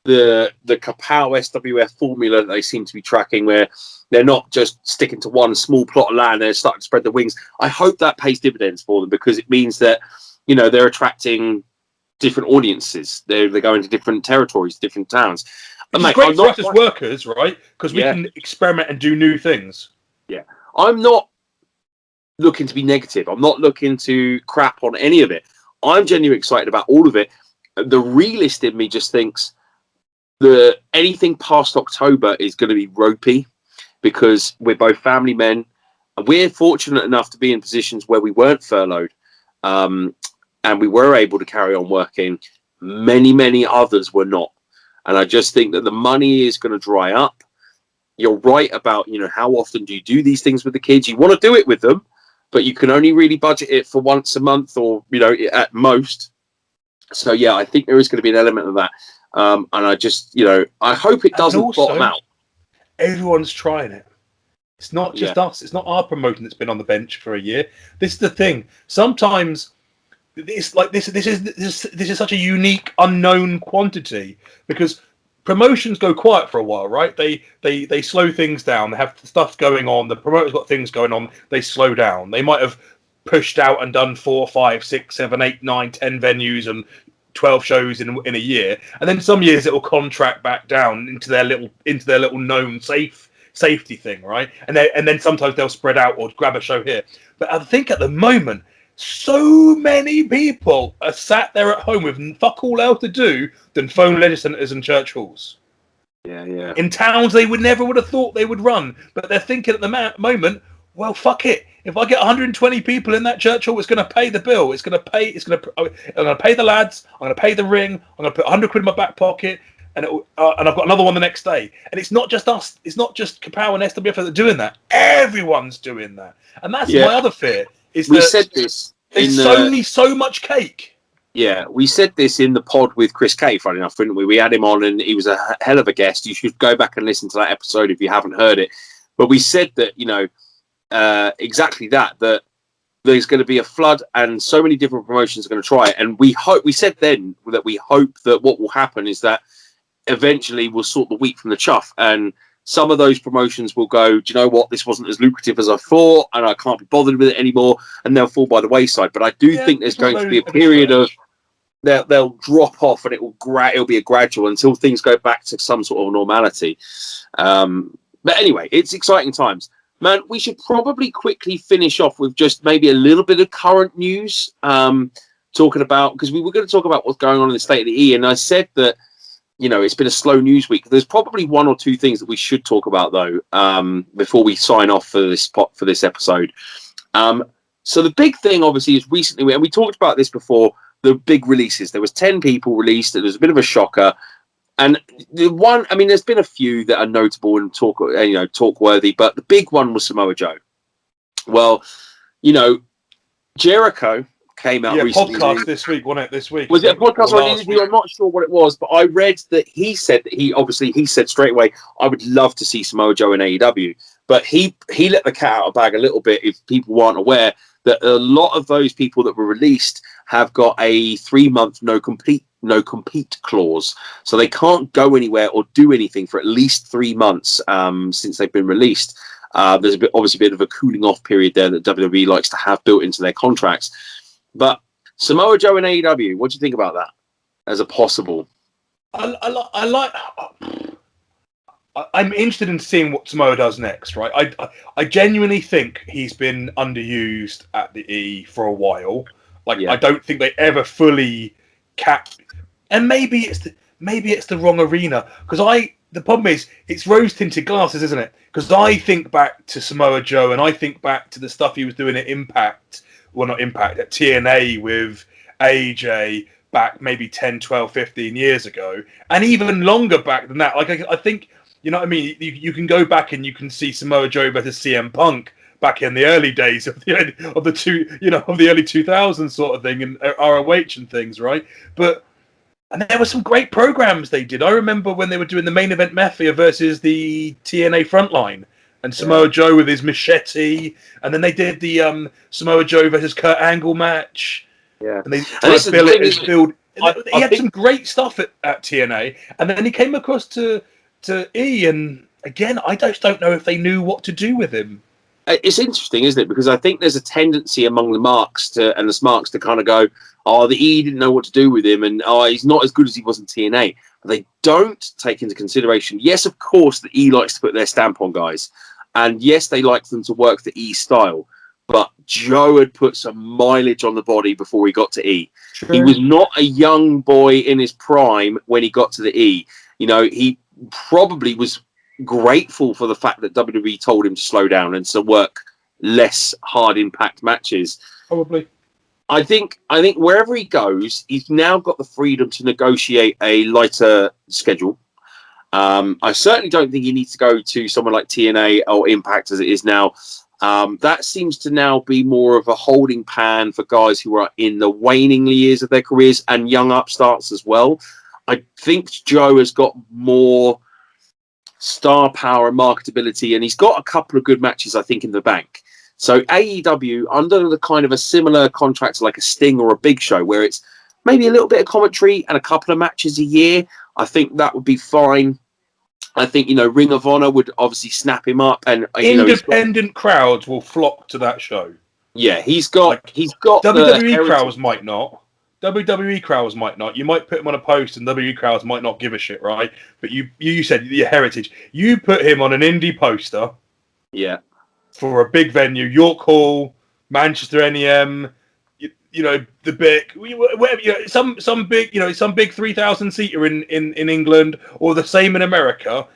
the Kapow SWF formula that they seem to be tracking, where they're not just sticking to one small plot of land, they're starting to spread the wings. I hope that pays dividends for them because it means that, you know, they're attracting different audiences. They're going to different territories, different towns. It's great for us as workers, right? Because we can experiment and do new things. Yeah. I'm not looking to be negative. I'm not looking to crap on any of it. I'm genuinely excited about all of it. The realist in me just thinks anything past October is going to be ropey because we're both family men. And we're fortunate enough to be in positions where we weren't furloughed, and we were able to carry on working. Many others were not. And I just think that the money is going to dry up. You're right about, how often do you do these things with the kids? You want to do it with them, but you can only really budget it for once a month or, at most. So, yeah, I think there is going to be an element of that. And I just, I hope it doesn't also, bottom out. Everyone's trying it. It's not just us. It's not our promotion that's been on the bench for a year. This is the thing. Sometimes it's like this is such a unique, unknown quantity because promotions go quiet for a while, right? They slow things down. They have stuff going on. The promoter's got things going on. They slow down. They might have pushed out and done 4, 5, 6, 7, 8, 9, 10 venues and 12 shows in a year. And then some years it will contract back down into their little known safety thing, right? And then sometimes they'll spread out or grab a show here. But I think at the moment, so many people are sat there at home with fuck all else to do than phone leisure centres and church halls. Yeah. In towns they would have thought they would run, but they're thinking at the moment, well, fuck it. If I get 120 people in that church hall, it's going to pay the bill. I'm going to pay the lads. I'm going to pay the ring. I'm going to put 100 quid in my back pocket. And I've got another one the next day. And it's not just us. It's not just Kapow and SWF that are doing that. Everyone's doing that. And that's my other fear. We said this. There's only so much cake. Yeah, we said this in the pod with Chris Kay, funny enough, didn't we? We had him on and he was a hell of a guest. You should go back and listen to that episode if you haven't heard it. But we said that, exactly that there's going to be a flood and so many different promotions are going to try it. And we said then that we hope that what will happen is that eventually we'll sort the wheat from the chaff, and some of those promotions will go, do you know what, this wasn't as lucrative as I thought and I can't be bothered with it anymore, and they'll fall by the wayside. But I do think there's going to be a period of they'll drop off, and it'll be a gradual until things go back to some sort of normality. But anyway, it's exciting times, man. We should probably quickly finish off with just maybe a little bit of current news, talking about, because we were going to talk about what's going on in the state of the E, and I said that it's been a slow news week. There's probably one or two things that we should talk about, though, before we sign off for this episode. So the big thing, obviously, is recently, and we talked about this before, the big releases. There was 10 people released. It was a bit of a shocker. And there's been a few that are notable and talk worthy, but the big one was Samoa Joe. Well, Jericho came out recently. Podcast this week, wasn't it? This week. Was it a podcast or an interview? I'm not sure what it was, but I read that he said straight away, I would love to see Samoa Joe in AEW. But he let the cat out of the bag a little bit, if people weren't aware, that a lot of those people that were released have got a 3-month no compete clause. So they can't go anywhere or do anything for at least 3 months since they've been released. There's obviously a bit of a cooling off period there that WWE likes to have built into their contracts. But Samoa Joe and AEW, what do you think about that as a possible? I'm interested in seeing what Samoa does next, right? I genuinely think he's been underused at the E for a while. I don't think they ever fully and maybe it's the wrong arena, because the problem is it's rose tinted glasses, isn't it? Because I think back to Samoa Joe and I think back to the stuff he was doing at Impact. Well, not Impact, at TNA with AJ back maybe 10, 12, 15 years ago. And even longer back than that. I think, you know what I mean? You can go back and you can see Samoa Joe versus CM Punk back in the early days of the early 2000s sort of thing, and ROH and things, right? And there were some great programs they did. I remember when they were doing the Main Event Mafia versus the TNA Frontline. And Samoa Joe with his machete, and then they did the Samoa Joe versus Kurt Angle match. Yeah, and they build. He had some great stuff at TNA, and then he came across to E, and again, I just don't know if they knew what to do with him. It's interesting, isn't it? Because I think there's a tendency among the marks to kind of go, "Oh, the E didn't know what to do with him, and he's not as good as he was in TNA." But they don't take into consideration. Yes, of course, the E likes to put their stamp on guys. And yes, they like them to work the E style, but Joe had put some mileage on the body before he got to E. Sure. He was not a young boy in his prime when he got to the E. You know, he probably was grateful for the fact that WWE told him to slow down and to work less hard impact matches. Probably. I think wherever he goes, he's now got the freedom to negotiate a lighter schedule. I certainly don't think he needs to go to someone like TNA or Impact as it is now. That seems to now be more of a holding pan for guys who are in the waning years of their careers and young upstarts as well. I think Joe has got more star power and marketability, and he's got a couple of good matches, I think, in the bank. So AEW, under the kind of a similar contract like a Sting or a Big Show, where it's maybe a little bit of commentary and a couple of matches a year, I think that would be fine. I think, Ring of Honor would obviously snap him up, and independent crowds will flock to that show. Yeah, he's got WWE crowds might not. WWE crowds might not. You might put him on a post, and WWE crowds might not give a shit, right? But you said your heritage. You put him on an indie poster. Yeah. For a big venue, York Hall, Manchester NEM, the big, whatever, some big 3,000 seater in England, or the same in America,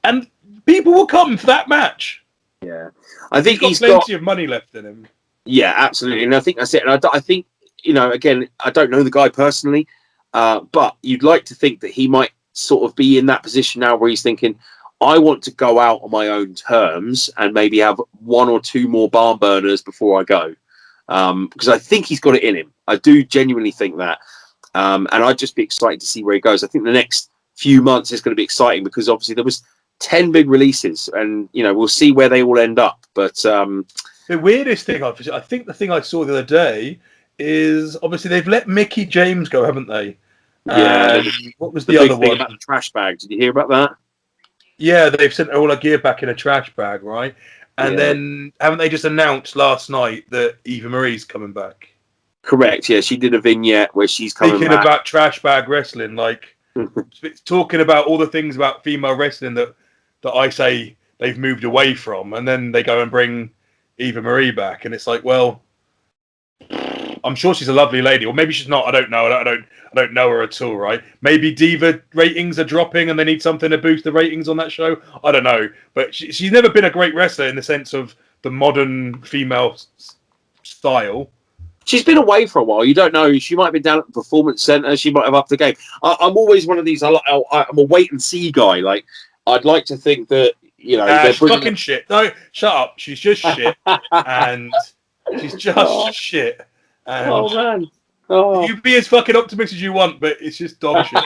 and people will come for that match. Yeah, I think he's got plenty of money left in him. Yeah, absolutely, and I think that's it. And I think again, I don't know the guy personally, but you'd like to think that he might sort of be in that position now where he's thinking, I want to go out on my own terms and maybe have one or two more barn burners before I go. Because I think he's got it in him. I do genuinely think that. And I'd just be excited to see where he goes. I think the next few months is going to be exciting because obviously there was 10 big releases and, we'll see where they all end up. But the weirdest thing, I think the thing I saw the other day is obviously they've let Mickey James go, haven't they? Yeah. What was the other one? About the trash bag. Did you hear about that? Yeah, they've sent all our gear back in a trash bag, right? And then haven't they just announced last night that Eva Marie's coming back? Correct. Yeah, she did a vignette where she's coming back. Speaking about trash bag wrestling, like talking about all the things about female wrestling that I say they've moved away from, and then they go and bring Eva Marie back, and it's like, well, I'm sure she's a lovely lady, or maybe she's not. I don't know. I don't know her at all, right? Maybe Diva ratings are dropping, and they need something to boost the ratings on that show. I don't know, but she's never been a great wrestler in the sense of the modern female style. She's been away for a while. You don't know. She might have been down at the Performance Centre. She might have upped the game. I'm always one of these. I'm a wait and see guy. Like I'd like to think that she's fucking shit. No, shut up. She's just shit, and she's just shit. Oh man! Oh. You be as fucking optimistic as you want, but it's just dog shit.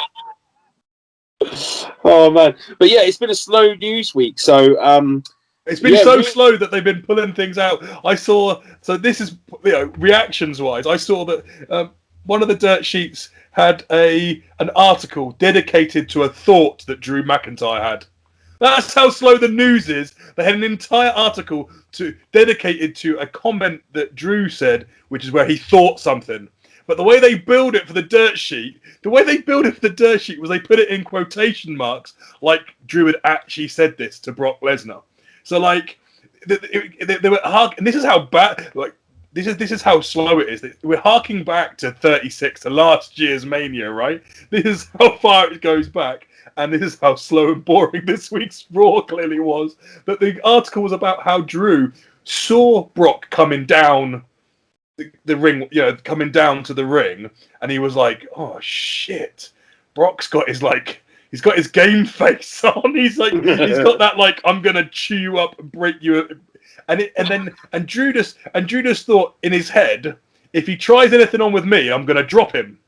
Oh man! But yeah, it's been a slow news week. So it's been slow that they've been pulling things out. I saw. So this is reactions wise. I saw that one of the dirt sheets had an article dedicated to a thought that Drew McIntyre had. That's how slow the news is. They had an entire article dedicated to a comment that Drew said, which is where he thought something. But the way they build it for the dirt sheet, was they put it in quotation marks, like Drew had actually said this to Brock Lesnar. So like they were and this is how bad. Like this is how slow it is. We're harking back to 36 to last year's Mania, right? This is how far it goes back. And this is how slow and boring this week's Raw clearly was. But the article was about how Drew saw Brock coming down the ring, coming down to the ring, and he was like, "Oh shit, Brock's got his he's got his game face on. He's got that I'm gonna chew you up and break you up." And Drew just thought in his head, if he tries anything on with me, I'm gonna drop him,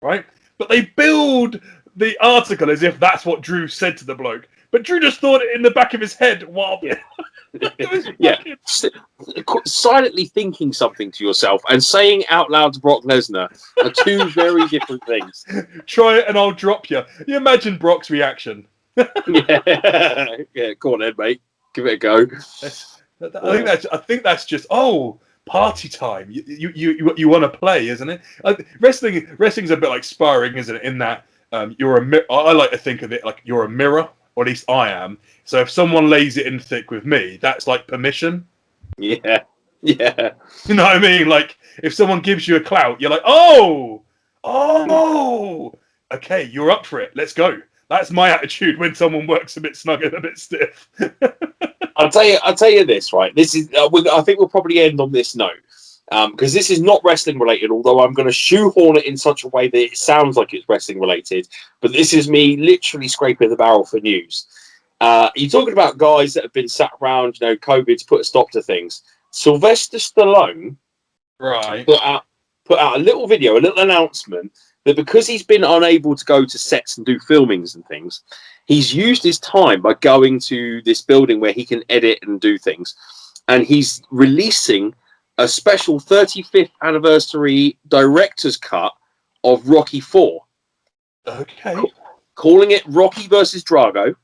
right? But they build the article as if that's what Drew said to the bloke, but Drew just thought it in the back of his head while silently thinking something to yourself and saying out loud to Brock Lesnar are two very different things. Try it and I'll drop you. You imagine Brock's reaction. Yeah, go on then, mate. Give it a go. I think that's just party time. You want to play, isn't it? Wrestling's a bit like sparring, isn't it? In that you're a mirror. I like to think of it like you're a mirror, or at least I am. So if someone lays it in thick with me, that's like permission. Yeah. You know what I mean? Like if someone gives you a clout, you're like, oh, okay, you're up for it. Let's go. That's my attitude when someone works a bit snug and a bit stiff. I'll tell you this, right? This is. I think we'll probably end on this note because this is not wrestling related. Although I'm going to shoehorn it in such a way that it sounds like it's wrestling related. But this is me literally scraping the barrel for news. You're talking about guys that have been sat around, COVID's put a stop to things. Sylvester Stallone, right, put out a little video, a little announcement that because he's been unable to go to sets and do filmings and things, he's used his time by going to this building where he can edit and do things. And he's releasing a special 35th anniversary director's cut of Rocky IV. Okay. Calling it Rocky versus Drago.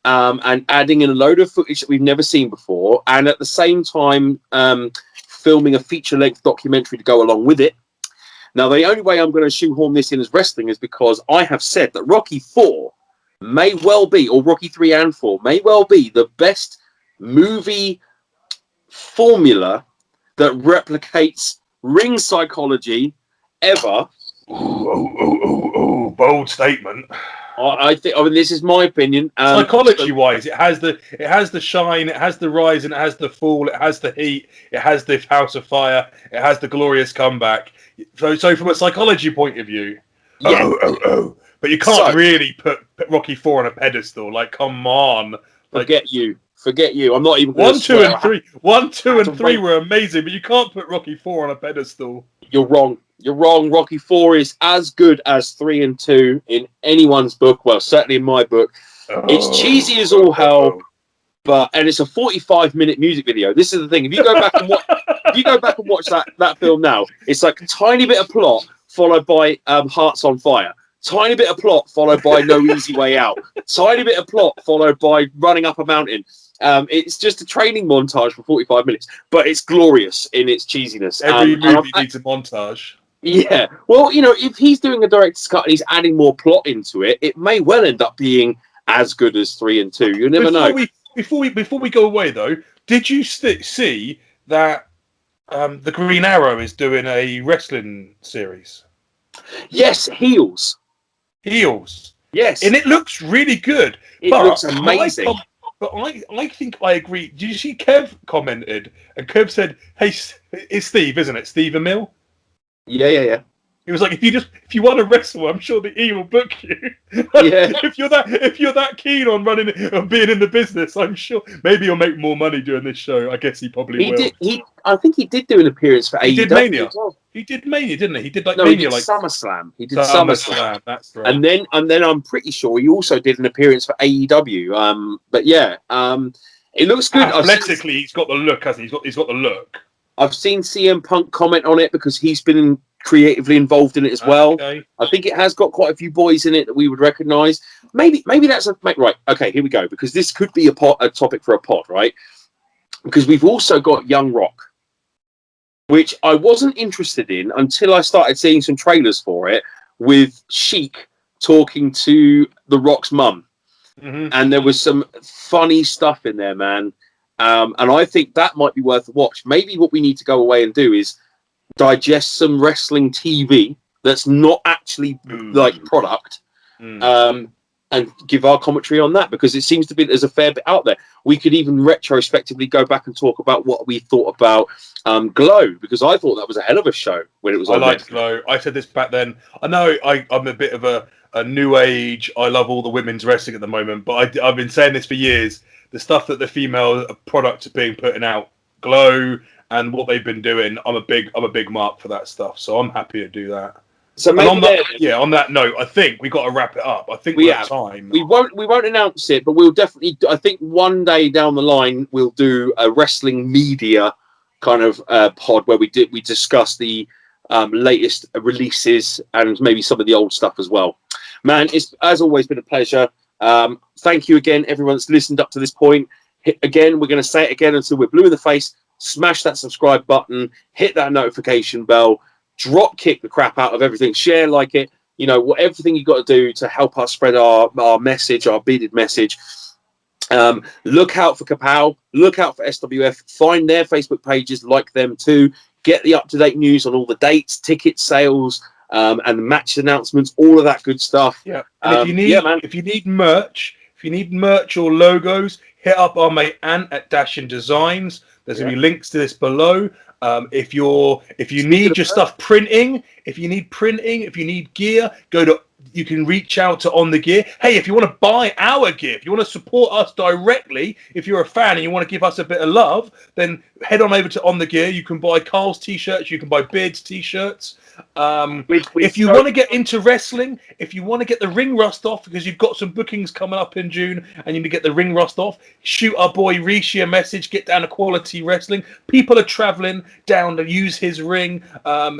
And adding in a load of footage that we've never seen before. And at the same time, filming a feature-length documentary to go along with it. Now, the only way I'm going to shoehorn this in as wrestling is because I have said that Rocky IV may well be, or Rocky 3 and 4, may well be the best movie formula that replicates ring psychology ever. Ooh, bold statement. I mean, this is my opinion. Psychology-wise, it has the shine, it has the rise, and it has the fall, it has the heat, it has the house of fire, it has the glorious comeback. So from a psychology point of view, yeah. But you can't really put Rocky IV on a pedestal. Like, come on. Forget you. I'm not even. 1, 2, and 3. 1, 2, and 3 were amazing, but you can't put Rocky IV on a pedestal. You're wrong. Rocky IV is as good as 3 and 2 in anyone's book. Well, certainly in my book. It's cheesy as all hell, and it's a 45-minute music video. This is the thing. If you go back and watch, that film now, it's like a tiny bit of plot followed by Hearts on Fire. Tiny bit of plot followed by No Easy Way Out. Tiny bit of plot followed by Running Up a Mountain. It's just a training montage for 45 minutes, but it's glorious in its cheesiness. Every movie needs a montage. Yeah. Well, if he's doing a director's cut and he's adding more plot into it, it may well end up being as good as 3 and 2. You never know. Before we go away, though, did you see that the Green Arrow is doing a wrestling series? Yes, Heels. Yes. And it looks really good. It looks amazing. But I think I agree. Did you see Kev commented? And Kev said, "Hey, it's Steve, isn't it? Steve Emil?" Yeah. He was like, if you want to wrestle, I'm sure the E will book you. Yeah. if you're that keen on being in the business, I'm sure maybe you'll make more money doing this show. I guess he probably will. I think he did do an appearance for AEW. He did Mania. He did Mania, didn't he? He did Mania, he did SummerSlam. He did SummerSlam. That's right. And then I'm pretty sure he also did an appearance for AEW. But yeah, it looks good. Athletically, he's got the look, hasn't he? He's got the look. I've seen CM Punk comment on it because he's been creatively involved in it as well. Okay. I think it has got quite a few boys in it that we would recognise. Maybe that's right. Okay, here we go. Because this could be a topic for a pod, right? Because we've also got Young Rock, which I wasn't interested in until I started seeing some trailers for it with Sheik talking to The Rock's mum. Mm-hmm. And there was some funny stuff in there, man. And I think that might be worth a watch. Maybe what we need to go away and do is digest some wrestling TV that's not actually like product, and give our commentary on that, because it seems to be there's a fair bit out there. We could even retrospectively go back and talk about what we thought about Glow, because I thought that was a hell of a show when it was on. I liked Glow. I said this back then. I know I'm a bit of a new age. I love all the women's wrestling at the moment, but I've been saying this for years. The stuff that the female products are being putting out, Glow, and what they've been doing, I'm a big mark for that stuff. So I'm happy to do that. So maybe on that note, I think we got to wrap it up. I think we have time. We won't announce it, but we'll definitely. I think one day down the line we'll do a wrestling media kind of pod where we discuss the latest releases and maybe some of the old stuff as well. Man, it's as always been a pleasure. Thank you again, everyone that's listened up to this point. Again, we're going to say it again until we're blue in the face. Smash that subscribe button, hit that notification bell, drop kick the crap out of everything, share, like it, everything you got to do to help us spread our message, our beaded message. Look out for Kapow, look out for SWF, find their Facebook pages, like them too, get the up-to-date news on all the dates, ticket sales, and the match announcements, all of that good stuff. Yeah. And if you need merch or logos, hit up our mate Ant at Dash in Designs. There's gonna be links to this below. If you need your stuff printing, if you need gear, you can reach out to On The Gear. Hey, if you want to buy our gear, if you want to support us directly, if you're a fan and you want to give us a bit of love, then head on over to On The Gear. You can buy Carl's t-shirts, you can buy Beard's t-shirts. If you want to get into wrestling, if you want to get the ring rust off because you've got some bookings coming up in June and you need to get the ring rust off, shoot our boy Rishi a message, get down to Quality Wrestling. People are traveling down to use his ring.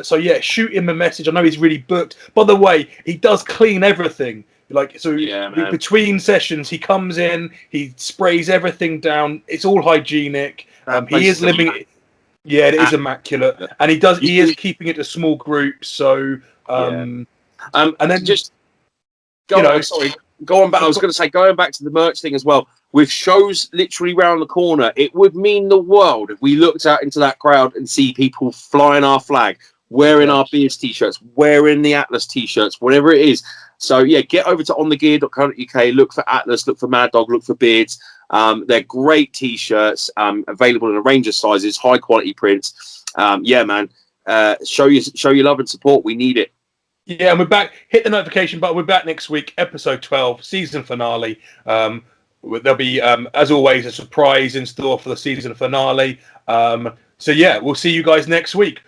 So yeah, shoot him a message. I know he's really booked. By the way, he does clean everything. Between sessions, he comes in, he sprays everything down. It's all hygienic. He is living. Yeah, it is immaculate, and he is keeping it to small groups. So, and then just go on back. I was going to say, going back to the merch thing as well. With shows literally round the corner, it would mean the world if we looked out into that crowd and see people flying our flag, wearing our Beers t-shirts, wearing the Atlas t-shirts, whatever it is. So yeah, get over to onthegear.co.uk, look for Atlas, look for Mad Dog, look for Beards. They're great t-shirts, available in a range of sizes, high quality prints. Yeah, man, show your love and support. We need it. Yeah, and we're back. Hit the notification button. We're back next week, episode 12, season finale. There'll be, as always, a surprise in store for the season finale. So yeah, we'll see you guys next week.